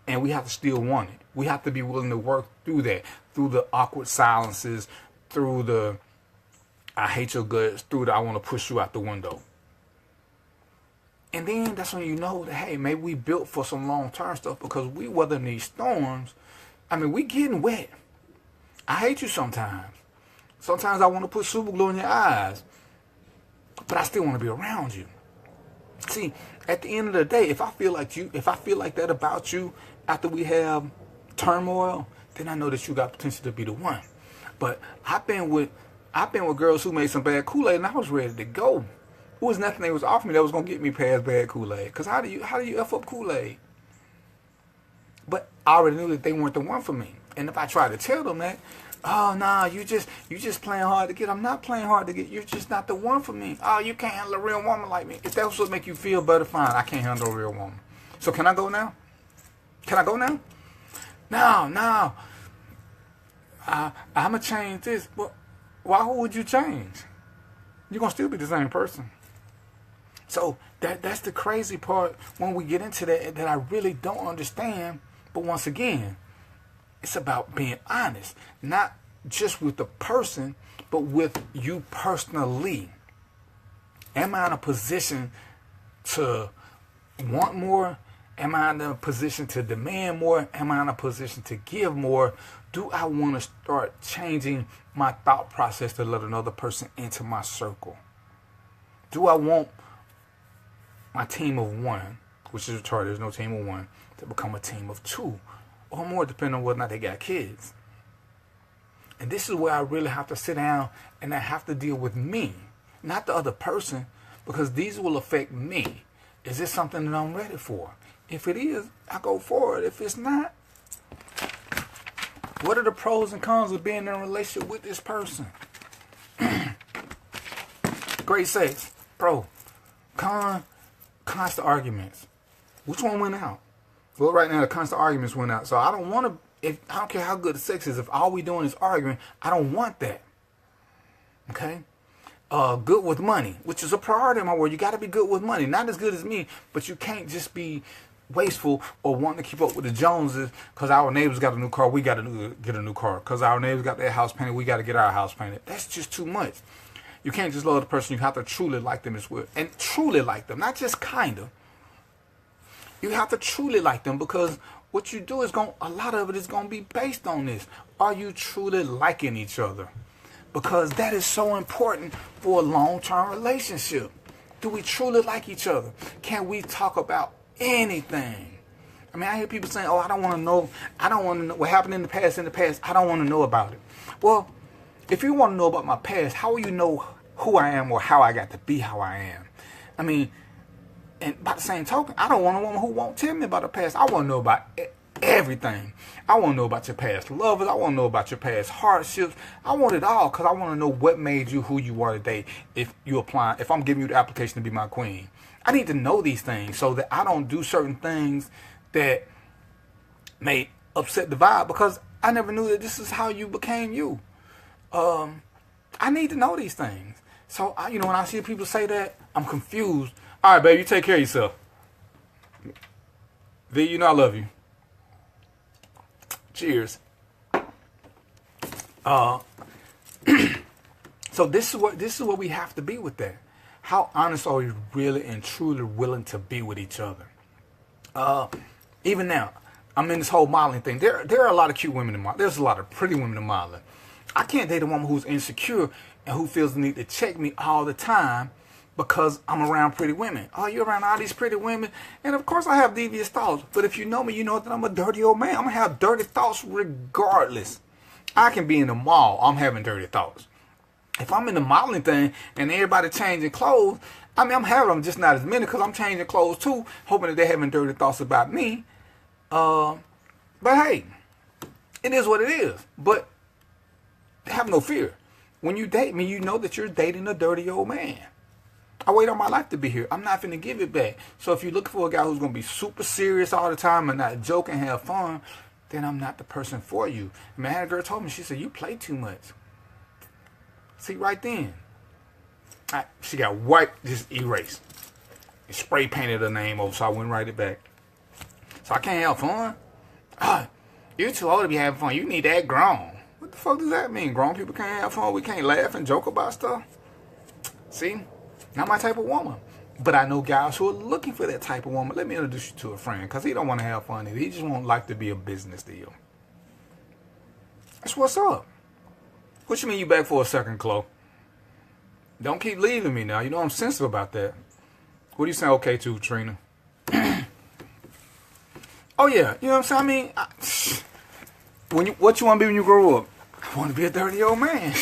and we have to still want it. We have to be willing to work through that, through the awkward silences, through the I hate your guts, through the I want to push you out the window. And then that's when you know that, hey, maybe we built for some long-term stuff because we weathering these storms. I mean, we getting wet. I hate you sometimes. Sometimes I want to put super glue in your eyes. But I still want to be around you. See, at the end of the day, if I feel like that about you after we have turmoil, then I know that you got potential to be the one. But I've been with girls who made some bad Kool-Aid and I was ready to go. There was nothing they was offering me that was gonna get me past bad Kool-Aid. Because how do you F up Kool-Aid? But I already knew that they weren't the one for me. And if I tried to tell them that, oh nah, you just playing hard to get. I'm not playing hard to get. You're just not the one for me. Oh, you can't handle a real woman like me. If that's what make you feel better, fine. I can't handle a real woman. So can I go now? Can I go now? No. I'ma change this. Well, why would you change? You're gonna still be the same person. So that's the crazy part when we get into that I really don't understand. But once again, it's about being honest, not just with the person, but with you personally. Am I in a position to want more? Am I in a position to demand more? Am I in a position to give more? Do I want to start changing my thought process to let another person into my circle? Do I want my team of one, which is retarded, there's no team of one, to become a team of 2 or more, depending on whether or not they got kids? And this is where I really have to sit down and I have to deal with me, not the other person, because these will affect me. Is this something that I'm ready for? If it is, I go for it. If it's not, what are the pros and cons of being in a relationship with this person? Great sex, pro. Con, constant arguments. Which one went out? Well, right now the constant arguments went out. So I don't want to, I don't care how good the sex is, if all we doing is arguing, I don't want that. Okay? Good with money, which is a priority in my world. You got to be good with money. Not as good as me, but you can't just be wasteful or wanting to keep up with the Joneses because our neighbors got a new car, we got to get a new car. Because our neighbors got their house painted, we got to get our house painted. That's just too much. You can't just love the person. You have to truly like them as well. And truly like them, not just kind of. You have to truly like them because what you do is a lot of it is going to be based on this. Are you truly liking each other? Because that is so important for a long-term relationship. Do we truly like each other? Can we talk about anything? I mean, I hear people saying, I don't want to know what happened in the past. I don't want to know about it. Well, if you want to know about my past, how will you know who I am or how I got to be how I am? I mean, and by the same token, I don't want a woman who won't tell me about the past. I want to know about everything. I want to know about your past lovers. I want to know about your past hardships. I want it all because I want to know what made you who you are today. If I'm giving you the application to be my queen, I need to know these things so that I don't do certain things that may upset the vibe because I never knew that this is how you became you. I need to know these things. So, when I see people say that, I'm confused. All right, baby, you take care of yourself. V, I love you. Cheers. So this is what we have to be with that. How honest are we really and truly willing to be with each other? Even now, I'm in this whole modeling thing. There are a lot of cute women in modeling. There's a lot of pretty women in modeling. I can't date a woman who's insecure and who feels the need to check me all the time because I'm around pretty women. Oh, you're around all these pretty women. And of course I have devious thoughts. But if you know me, you know that I'm a dirty old man. I'm going to have dirty thoughts regardless. I can be in the mall. I'm having dirty thoughts. If I'm in the modeling thing and everybody changing clothes, I'm having them, just not as many because I'm changing clothes too, hoping that they're having dirty thoughts about me. But hey, it is what it is. But have no fear. When you date me, you know that you're dating a dirty old man. I wait all my life to be here. I'm not finna give it back. So if you're looking for a guy who's going to be super serious all the time and not joke and have fun, then I'm not the person for you. I mean, I had a girl told me, she said, you play too much. See, right then, she got wiped, just erased. And spray painted her name over so I wouldn't write it back. So I can't have fun? You're too old to be having fun. You need to act grown. What the fuck does that mean? Grown people can't have fun? We can't laugh and joke about stuff? See? Not my type of woman. But I know guys who are looking for that type of woman. Let me introduce you to a friend. Because he don't want to have fun either. He just won't like to be a business deal. That's what's up. What you mean you back for a second, Chloe? Don't keep leaving me now. You know I'm sensitive about that. What do you say okay to, Trina? Oh, yeah. You know what I'm saying? I mean, what you want to be when you grow up? I want to be a dirty old man.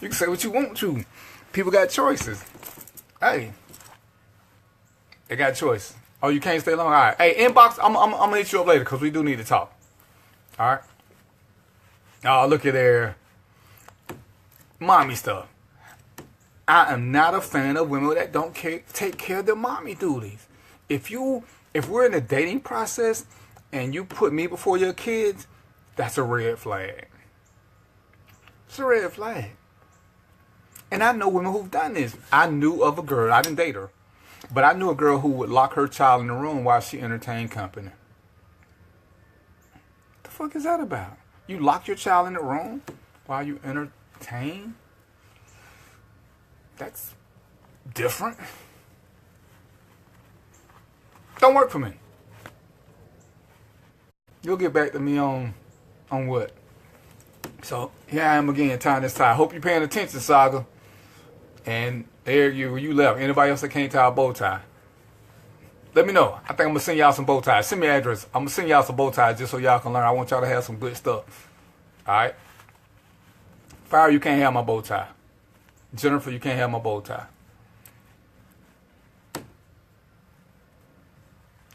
You can say what you want to. People got choices. Hey. They got choices. Oh, you can't stay long? All right. Hey, inbox. I'm going to hit you up later because we do need to talk. All right? Oh, look at there. Mommy stuff. I am not a fan of women that don't take care of their mommy duties. If we're in a dating process and you put me before your kids, that's a red flag. It's a red flag. And I know women who've done this. I knew of a girl, I didn't date her, but I knew a girl who would lock her child in the room while she entertained company. What the fuck is that about? You lock your child in the room while you entertain? That's different. Don't work for me. You'll get back to me on what? So here I am again, tying this tie. Hope you're paying attention, Saga. And there you left. Anybody else that can't tie a bow tie? Let me know. I think I'm gonna send y'all some bow ties. Send me an address. I'm gonna send y'all some bow ties just so y'all can learn. I want y'all to have some good stuff. Alright? Fire, you can't have my bow tie. Jennifer, you can't have my bow tie.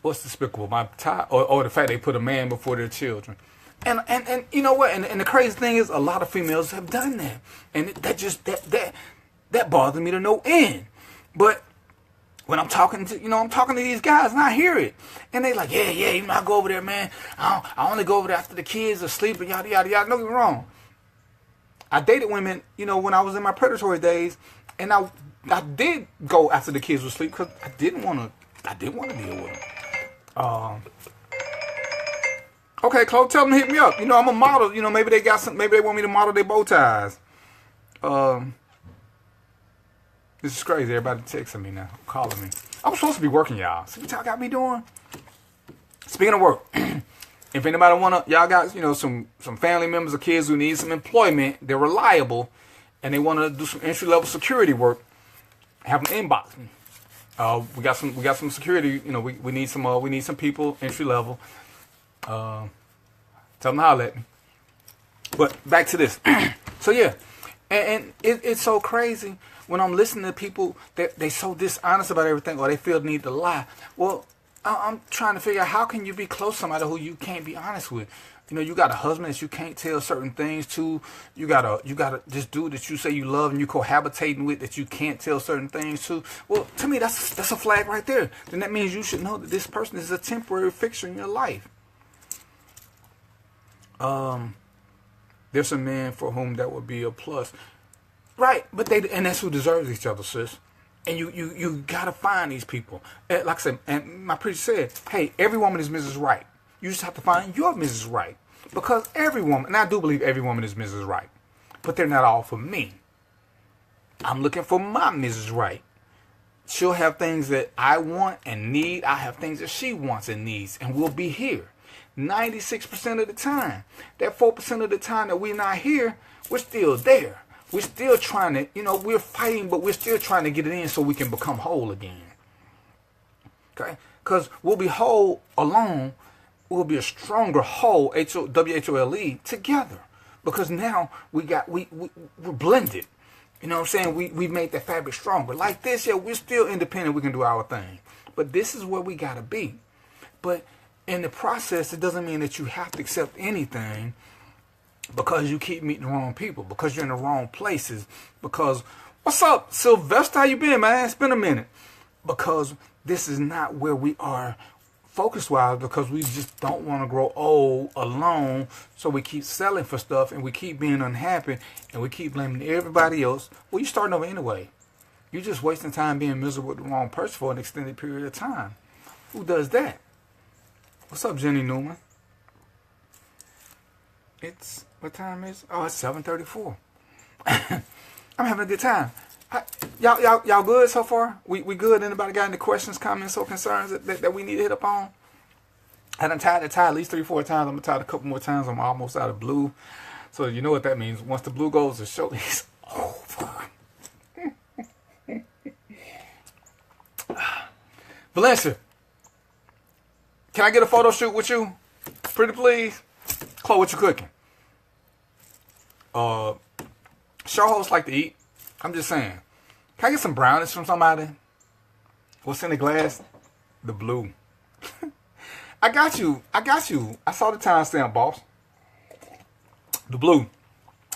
What's despicable? My tie or the fact they put a man before their children. And you know what? And the crazy thing is a lot of females have done that. And that bothers me to no end. But when I'm talking to these guys and I hear it. And they like, yeah, I go over there, man. I only go over there after the kids are asleep and yada, yada, yada. Don't get me wrong. I dated women, when I was in my predatory days. And I did go after the kids were asleep because I didn't want to deal with them. Okay, Chloe, tell them to hit me up. I'm a model. Maybe they want me to model their bow ties. This is crazy. Everybody texting me now, calling me. I'm supposed to be working, y'all. See what y'all got me doing? Speaking of work, if anybody y'all got, some family members or kids who need some employment, they're reliable, and they want to do some entry-level security work, have them inbox me. We got some security. We need some people entry level. Tell them to holler at me. But back to this. So yeah, and it's so crazy when I'm listening to people that they so dishonest about everything or they feel the need to lie. Well, I'm trying to figure out how can you be close to somebody who you can't be honest with. You know, you got a husband that you can't tell certain things to. You got this dude that you say you love and you cohabitating with that you can't tell certain things to. Well, to me, that's a flag right there. Then that means you should know that this person is a temporary fixture in your life. There's some men for whom that would be a plus, right? But and that's who deserves each other, sis. And you gotta find these people. Like I said, and my preacher said, hey, every woman is Mrs. Right. You just have to find your Mrs. Right. Because every woman, and I do believe every woman is Mrs. Right, but they're not all for me. I'm looking for my Mrs. Right. She'll have things that I want and need. I have things that she wants and needs, and we'll be here 96% of the time. That 4% of the time that we're not here, we're still there. We're still trying to, we're fighting, but we're still trying to get it in so we can become whole again. Okay? Because we'll be whole alone. We'll be a stronger whole, WHOLE, together. Because now we're blended. You know what I'm saying? We've made that fabric stronger. Like this, yeah, we're still independent. We can do our thing. But this is where we got to be. But in the process, it doesn't mean that you have to accept anything because you keep meeting the wrong people, because you're in the wrong places, because, what's up, Sylvester? How you been, man? It's been a minute. Because this is not where we are focus-wise, because we just don't want to grow old alone, so we keep selling for stuff, and we keep being unhappy, and we keep blaming everybody else. Well, you're starting over anyway. You're just wasting time being miserable with the wrong person for an extended period of time. Who does that? What's up, Jenny Newman? What time is? Oh, it's 7:34. I'm having a good time. Y'all good so far? We good? Anybody got any questions, comments, or concerns that we need to hit up on? I done tied the tie at least 3-4 times. I'm gonna tie it a couple more times. I'm almost out of blue. So you know what that means. Once the blue goes, the show is over. Valencia, can I get a photo shoot with you? Pretty please. Chloe, what you cooking? Show hosts like to eat. I'm just saying. Can I get some brownies from somebody? What's in the glass? The blue. I got you. I saw the timestamp, boss. The blue.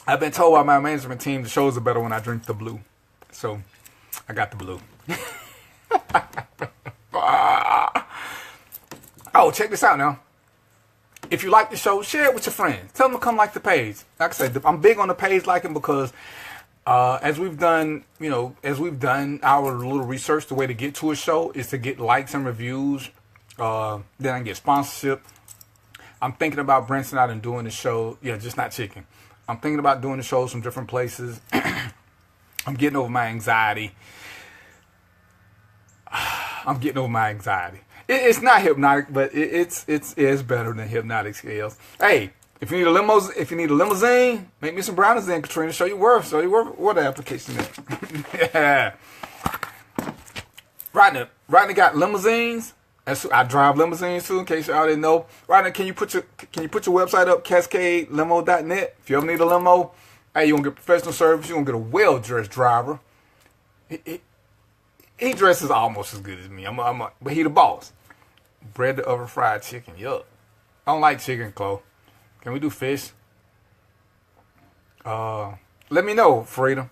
I've been told by my management team the shows are better when I drink the blue. So, I got the blue. Oh, check this out now. If you like the show, share it with your friends. Tell them to come like the page. Like I said, I'm big on the page liking because as we've done our little research, the way to get to a show is to get likes and reviews. Then I can get sponsorship. I'm thinking about branching out and doing the show. Yeah, just not chicken. I'm thinking about doing the shows from different places. I'm getting over my anxiety. It's not hypnotic, but it's better than hypnotic scales. Hey, if you need a limousine, make me some brownies then, Katrina. Show your worth what the application is. Yeah. Rodney got limousines. I drive limousines too, in case y'all didn't know. Rodney, can you put your website up, CascadeLimo.net? If you ever need a limo, hey, you gonna get professional service. You gonna get a well-dressed driver. He dresses almost as good as me. But he the boss. Bread to oven fried chicken. Yuck. I don't like chicken, Chloe. Can we do fish? Let me know, Freedom.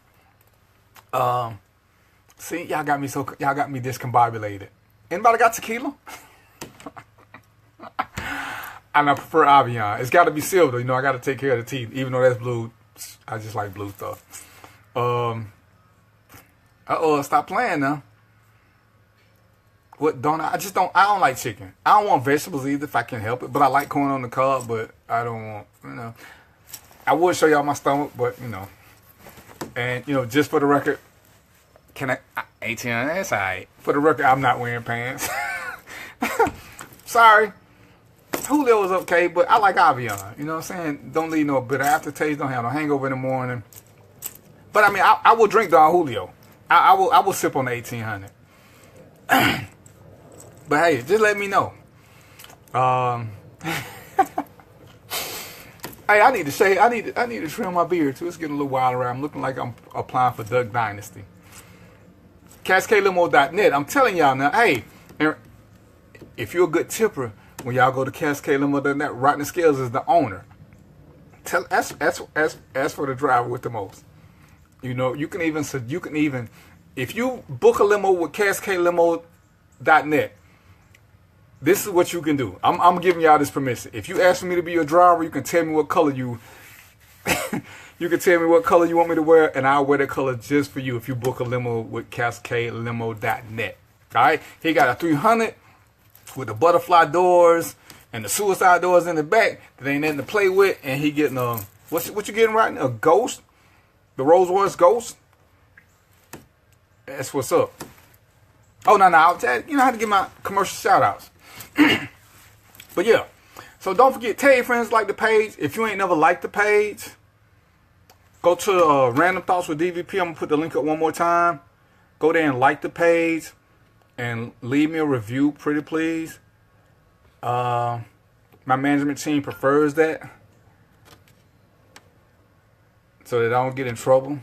See, y'all got me discombobulated. Anybody got tequila? And I prefer Avion. It's got to be silver. I got to take care of the teeth. Even though that's blue, I just like blue stuff. Stop playing now. What don't I don't like chicken. I don't want vegetables either if I can help it. But I like corn on the cob, but I don't want, I would show y'all my stomach, but, And, just for the record, can I 18, that's all right. For the record, I'm not wearing pants. Sorry. Julio was okay, but I like Avion. You know what I'm saying? Don't leave no bitter aftertaste. Don't have no hangover in the morning. But, I mean, I will drink Don Julio. I will sip on the 1800. But hey, just let me know. Hey, I need to shave. I need to trim my beard too. It's getting a little wild around. I'm looking like I'm applying for Duck Dynasty. CascadeLimo.net. I'm telling y'all now. Hey, if you're a good tipper, when y'all go to Cascade Limo.net, Rodney Scales is the owner. Ask for the driver with the most. You know, you can even if you book a limo with Cascade Limo.net, this is what you can do. I'm giving y'all this permission. If you ask for me to be your driver, you can tell me what color you you can tell me what color you want me to wear, and I'll wear that color just for you if you book a limo with Cascade Limo.net. Alright? He got a 300 with the butterfly doors and the suicide doors in the back that ain't nothing to play with, and he getting a what you getting right now? A Ghost? The Rolls Royce Ghost? That's what's up. Oh no, you know how to give my commercial shout outs. But yeah. So don't forget, tell your friends like the page. If you ain't never liked the page, go to Random Thoughts with DVP. I'm gonna put the link up one more time. Go there and like the page and leave me a review, pretty please. My management team prefers that, so that I don't get in trouble.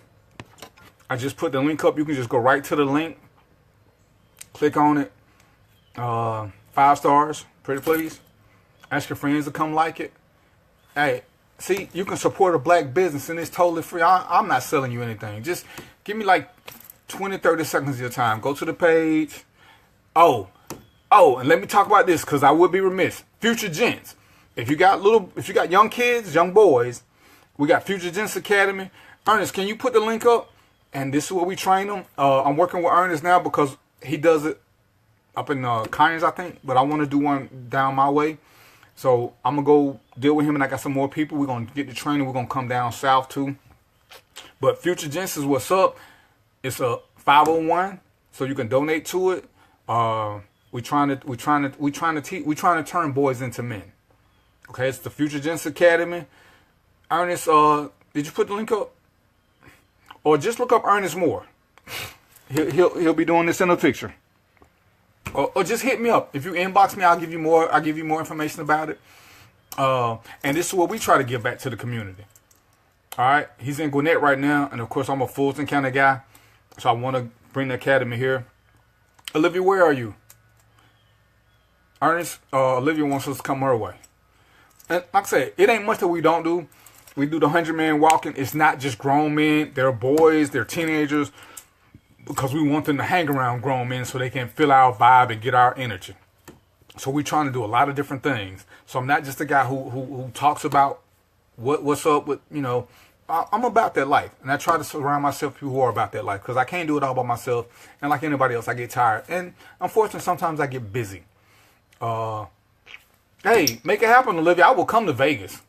I just put the link up. You can just go right to the link, click on it. 5 stars, pretty please. Ask your friends to come like it. Hey, see, you can support a black business and it's totally free. I'm not selling you anything. Just give me like 20, 30 seconds of your time. Go to the page. Oh, and let me talk about this because I would be remiss. Future Gents. If you got young kids, young boys, we got Future Gents Academy. Ernest, can you put the link up? And this is what we train them. I'm working with Ernest now because he does it up in Conyers, I think. But I want to do one down my way. So I'm going to go deal with him, and I got some more people. We're going to get the training. We're going to come down south too. But Future Gents is what's up. It's a 501, so you can donate to it. We're trying to turn boys into men. Okay, it's the Future Gents Academy. Ernest, did you put the link up? Or just look up Ernest Moore. He'll be doing this in a picture. Or just hit me up. If you inbox me, I'll give you more information about it. And this is what we try to give back to the community. All right, he's in Gwinnett right now, and of course I'm a Fulton County guy, so I want to bring the academy here. Olivia, where are you? Ernest, Olivia wants us to come her way. And like I said, it ain't much that we don't do. We do the 100-man walking. It's not just grown men. They're boys. They're teenagers. Because we want them to hang around grown men so they can feel our vibe and get our energy. So we're trying to do a lot of different things. So I'm not just a guy who talks about what's up with, you know. I'm about that life. And I try to surround myself with people who are about that life. Because I can't do it all by myself. And like anybody else, I get tired. And unfortunately, sometimes I get busy. Hey, make it happen, Olivia. I will come to Vegas.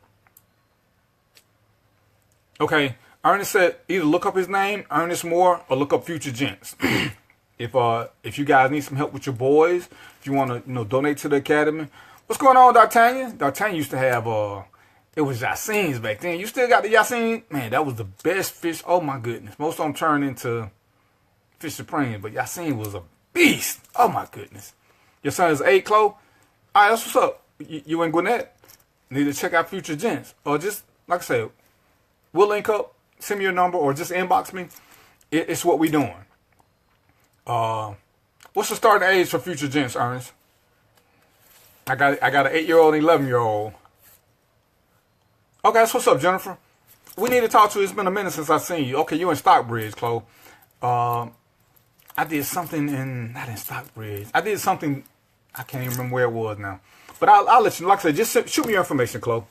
Okay. Ernest said either look up his name, Ernest Moore, or look up Future Gents. If you guys need some help with your boys, if you want to donate to the academy. What's going on, D'Artagnan? D'Artagnan used to have it was Yacine's back then. You still got the Yacine? Man, that was the best fish. Oh my goodness. Most of them turned into Fish Supreme, but Yacine was a beast. Oh my goodness. Your son is 8, Chloe? Alright, that's what's up. You in Gwinnett? Need to check out Future Gents. Or just, like I said, we'll link up. Send me your number or just inbox me. It's what we doing. What's the starting age for Future Gents, Ernest? I got an 8-year-old and 11-year-old. Okay, that's what's up, Jennifer. We need to talk to you. It's been a minute since I've seen you. Okay, you in Stockbridge, Chloe. I did something not in Stockbridge. I did something, I can't even remember where it was now. But I'll let you know. Like I said, just shoot me your information, Chloe.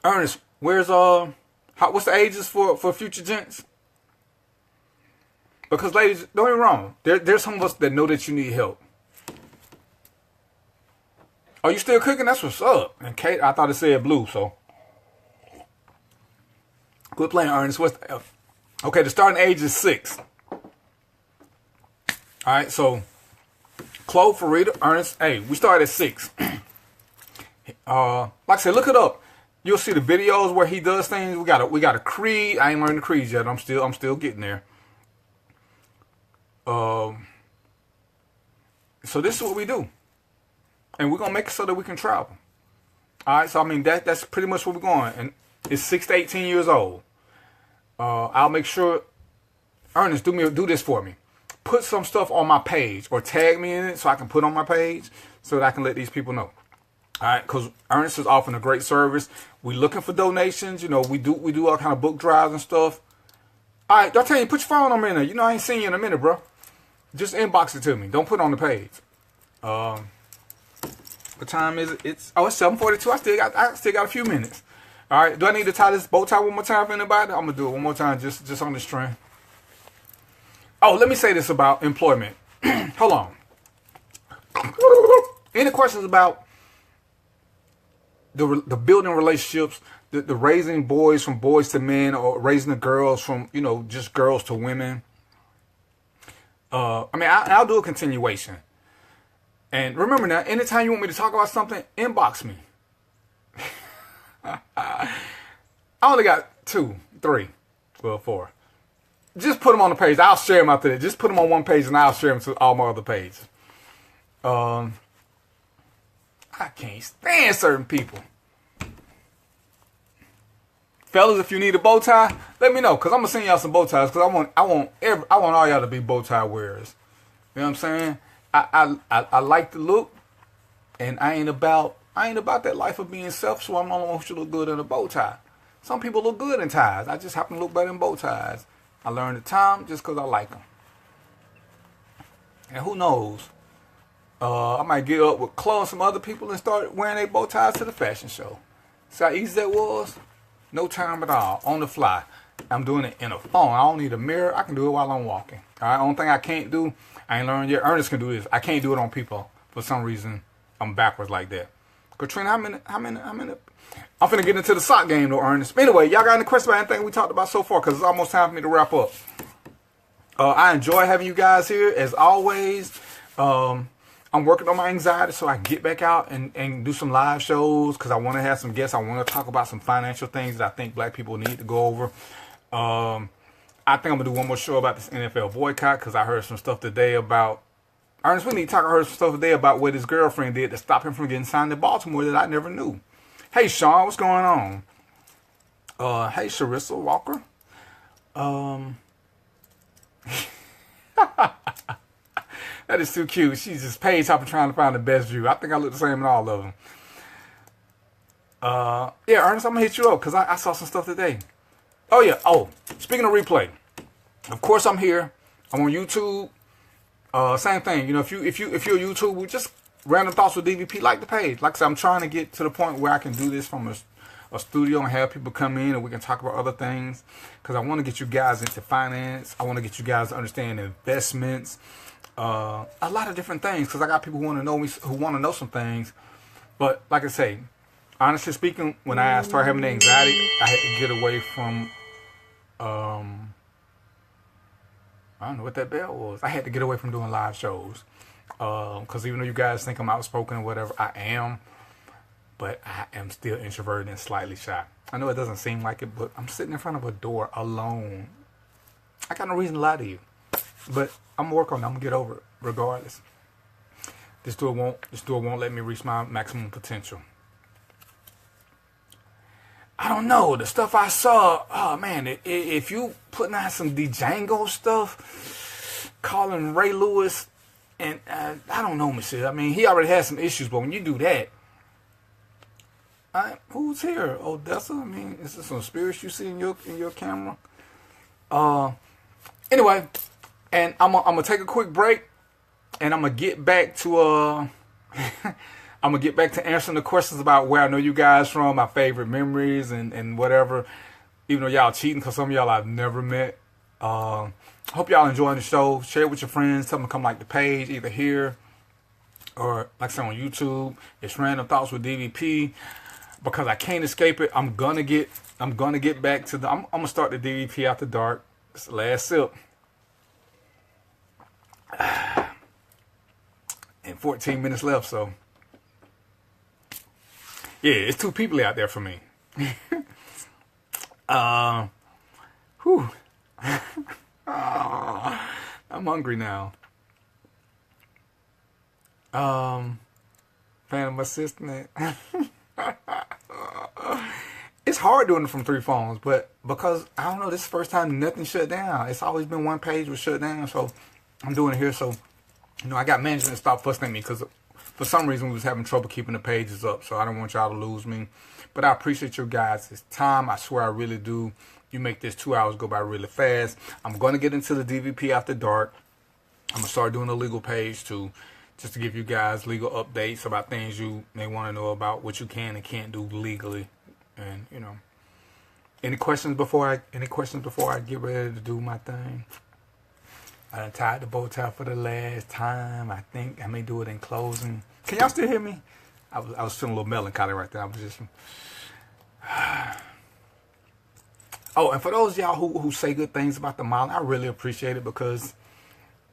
Ernest, where's what's the ages for Future Gents? Because ladies, don't get me wrong. There's some of us that know that you need help. Are you still cooking? That's what's up. And Kate, I thought it said blue, so. Quit playing, Ernest. Okay, the starting age is 6. Alright, so Chloe, Farida, Ernest, hey, we started at 6. Like I said, look it up. You'll see the videos where he does things. We got a creed. I ain't learned the creeds yet. I'm still getting there. So this is what we do. And we're gonna make it so that we can travel. Alright, so I mean that's pretty much where we're going. And it's 6 to 18 years old. I'll make sure, Ernest, do this for me. put some stuff on my page or tag me in it so I can put on my page so that I can let these people know. All right, because Ernest is offering a great service. We looking for donations. You know, we do all kind of book drives and stuff. All right, I tell you, put your phone number in there. You know, I ain't seen you in a minute, bro. Just inbox it to me. Don't put it on the page. What time is it? It's 7:42. I still got a few minutes. All right. Do I need to tie this bow tie one more time for anybody? I'm gonna do it one more time, just on the string. Oh, let me say this about employment. Hold on. Any questions about the building relationships, the raising boys from boys to men, or raising the girls from, you know, just girls to women? I mean, I'll do a continuation. And remember now, anytime you want me to talk about something, inbox me. I only got 2, 3, well, 4. Just put them on the page. I'll share them after that. Just put them on one page and I'll share them to all my other pages. I can't stand certain people. Fellas, if you need a bow tie, let me know, because I'm going to send y'all some bow ties, because I want all y'all to be bow tie wearers. You know what I'm saying? I like the look, and I ain't about that life of being selfish, so I don't want you to look good in a bow tie. Some people look good in ties. I just happen to look better in bow ties. I learned the time just because I like them. And who knows? I might get up with Chloe and some other people and start wearing their bow ties to the fashion show. See how easy that was? No time at all. On the fly. I'm doing it in a phone. I don't need a mirror. I can do it while I'm walking. All right. Only thing I can't do, I ain't learned yet. Ernest can do this. I can't do it on people. For some reason, I'm backwards like that. Katrina, how many? I'm finna get into the sock game though, Ernest. Anyway, y'all got any questions about anything we talked about so far? Because it's almost time for me to wrap up. I enjoy having you guys here as always. I'm working on my anxiety so I can get back out and do some live shows, because I want to have some guests. I want to talk about some financial things that I think black people need to go over. I think I'm going to do one more show about this NFL boycott, because I heard some stuff today about... Ernest, we need to talk. I heard some stuff today about what his girlfriend did to stop him from getting signed in Baltimore that I never knew. Hey, Sean, what's going on? Hey, Sharissa Walker. That is too cute. She's just page hopping trying to find the best view. I think I look the same in all of them. Yeah, Ernest, I'm going to hit you up because I saw some stuff today. Oh, yeah. Oh, speaking of replay, of course I'm here. I'm on YouTube. Same thing. You know, if you're YouTube, just Random Thoughts with DVP, like the page. Like I said, I'm trying to get to the point where I can do this from a studio and have people come in and we can talk about other things, because I want to get you guys into finance. I want to get you guys to understand investments. A lot of different things, because I got people who want to know me, who want to know some things. But like I say, honestly speaking, when I started having the anxiety, I had to get away from I don't know what that bell was. I had to get away from doing live shows, because even though you guys think I'm outspoken or whatever, I am, but I am still introverted and slightly shy. I know it doesn't seem like it, but I'm sitting in front of a door alone. I got no reason to lie to you. But I'm gonna work on it. I'm gonna get over it regardless. This door won't let me reach my maximum potential. I don't know, the stuff I saw. Oh man, if you putting out some Django stuff, calling Ray Lewis, and I don't know, Michelle. I mean, he already has some issues, but when you do that, who's here? Odessa. I mean, is this some spirits you see in your camera? Anyway. And I'm gonna take a quick break, and I'm gonna get back to answering the questions about where I know you guys from, my favorite memories, and whatever. Even though y'all cheating, because some of y'all I've never met. Hope y'all enjoying the show. Share it with your friends. Tell them to come like the page, either here or like I said on YouTube. It's Random Thoughts with DVP, because I can't escape it. I'm gonna get back to I'm gonna start the DVP after dark. It's the last sip. And 14 minutes left, so yeah, it's 2 people out there for me. Whew. I'm hungry now. Phantom assistant. It's hard doing it from 3 phones, but because I don't know, this is the first time nothing shut down. It's always been one page was shut down, so I'm doing it here so, I got management stop fussing at me because for some reason we was having trouble keeping the pages up. So I don't want y'all to lose me. But I appreciate your guys' time. I swear I really do. You make this 2 hours go by really fast. I'm going to get into the DVP after dark. I'm going to start doing a legal page too, just to give you guys legal updates about things you may want to know about, what you can and can't do legally. And, any questions before I get ready to do my thing? I done tied the bow tie for the last time. I think I may do it in closing. Can y'all still hear me? I was feeling a little melancholy right there. I was just... Oh, and for those of y'all who say good things about the modeling, I really appreciate it because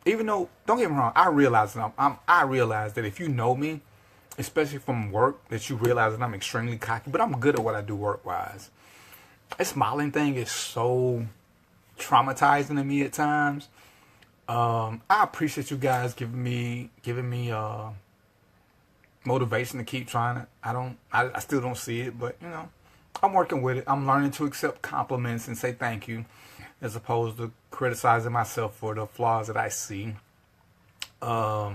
even though, don't get me wrong, I realize that if you know me, especially from work, that you realize that I'm extremely cocky, but I'm good at what I do work-wise. This modeling thing is so traumatizing to me at times. I appreciate you guys giving me motivation to keep trying it. I still don't see it, but I'm working with it. I'm learning to accept compliments and say thank you, as opposed to criticizing myself for the flaws that I see. I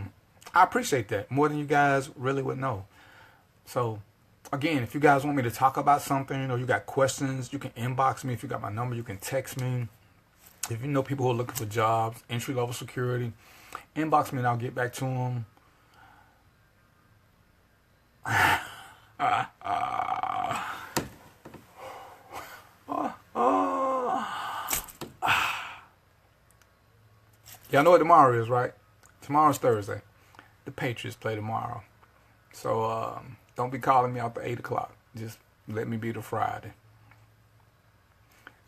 appreciate that more than you guys really would know. So, again, if you guys want me to talk about something or you got questions, you can inbox me. If you got my number, you can text me. If you know people who are looking for jobs, entry-level security, inbox me and I'll get back to them. Y'all know what tomorrow is, right? Tomorrow's Thursday. The Patriots play tomorrow. So don't be calling me after 8 o'clock. Just let me be the Friday.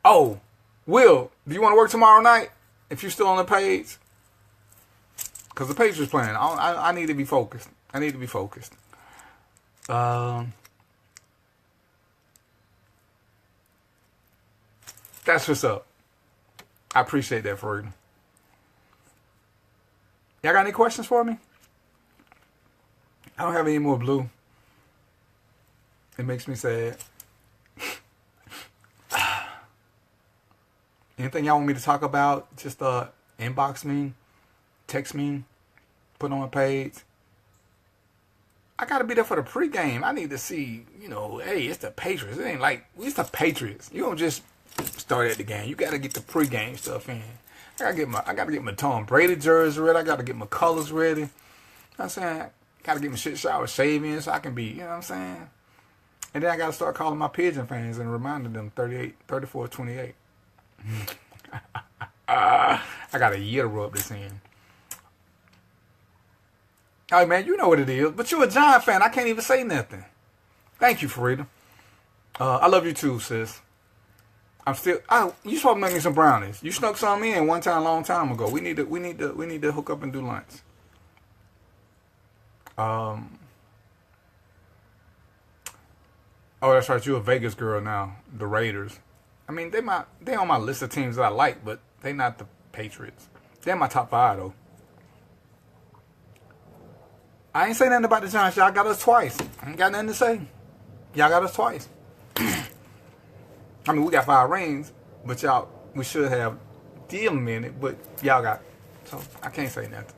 Oh, Will, do you want to work tomorrow night? If you're still on the page? Because the Patriots playing. I need to be focused. That's what's up. I appreciate that, Freedom. Y'all got any questions for me? I don't have any more blue. It makes me sad. Anything y'all want me to talk about, just inbox me, text me, put on my page. I got to be there for the pregame. I need to see, hey, it's the Patriots. It ain't like, it's the Patriots. You don't just start at the game. You got to get the pregame stuff in. I got to get my Tom Brady jersey ready. I got to get my colors ready. You know what I'm saying? Got to get my shit shower shaving so I can be, you know what I'm saying? And then I got to start calling my Pigeon fans and reminding them 34-28. I got a year to rub this in. All right, man, you know what it is. But you're a Giant fan. I can't even say nothing. Thank you, Farida. I love you too, sis. You supposed to make me some brownies. You snuck some in one time, a long time ago. We need to hook up and do lunch. Oh, that's right. You're a Vegas girl now. The Raiders. I mean, they on my list of teams that I like, but they not the Patriots. They're my top 5 though. I ain't say nothing about the Giants. Y'all got us twice. I ain't got nothing to say. Y'all got us twice. I mean, we got 5 rings, but we should have them in it, but y'all got, so I can't say nothing.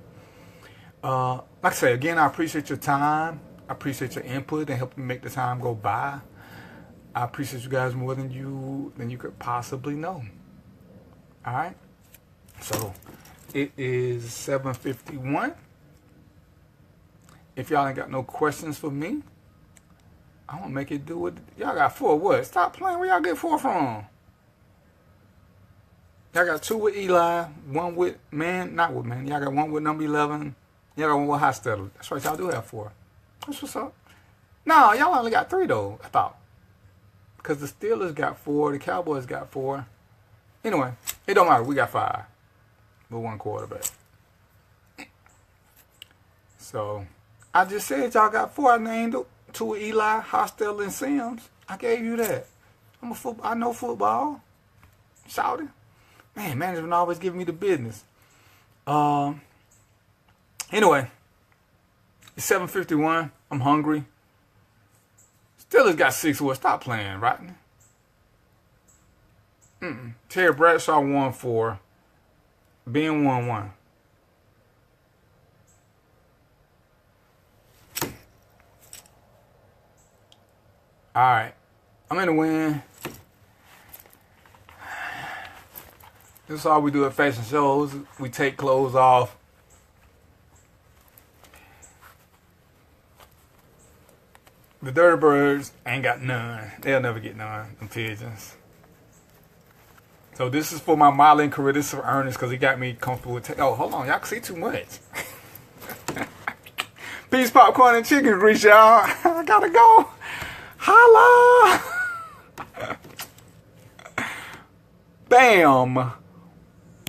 Like I say, again, I appreciate your time. I appreciate your input and helping make the time go by. I appreciate you guys more than you could possibly know. All right? So, it is 7:51. If y'all ain't got no questions for me, I'm going to make it do it. Y'all got 4 what? Stop playing. Where y'all get 4 from? Y'all got 2 with Eli, 1 with man, not with man. Y'all got 1 with number 11. Y'all got 1 with Hostetler. That's right, y'all do have 4. That's what's up. No, y'all only got 3 though, I thought. Because the Steelers got 4, the Cowboys got 4. Anyway, it don't matter. We got 5 with 1 quarterback. So, I just said y'all got 4. I named 2 with Eli, Hostetler, and Sims. I gave you that. I know football. Shout it. Man, management always giving me the business. Anyway, it's 7:51. I'm hungry. Steelers got 6 what? Stop playing, Rodney. Terry Bradshaw 1-4. Ben 1-1. All right, I'm in the win. This is all we do at fashion shows. We take clothes off. The dirty birds ain't got none. They'll never get none. Them pigeons. So this is for my modeling career. This is for Ernest because he got me comfortable with. Oh, hold on, y'all can see too much. Peace, popcorn, and chicken grease, y'all. I gotta go. Holla. Bam.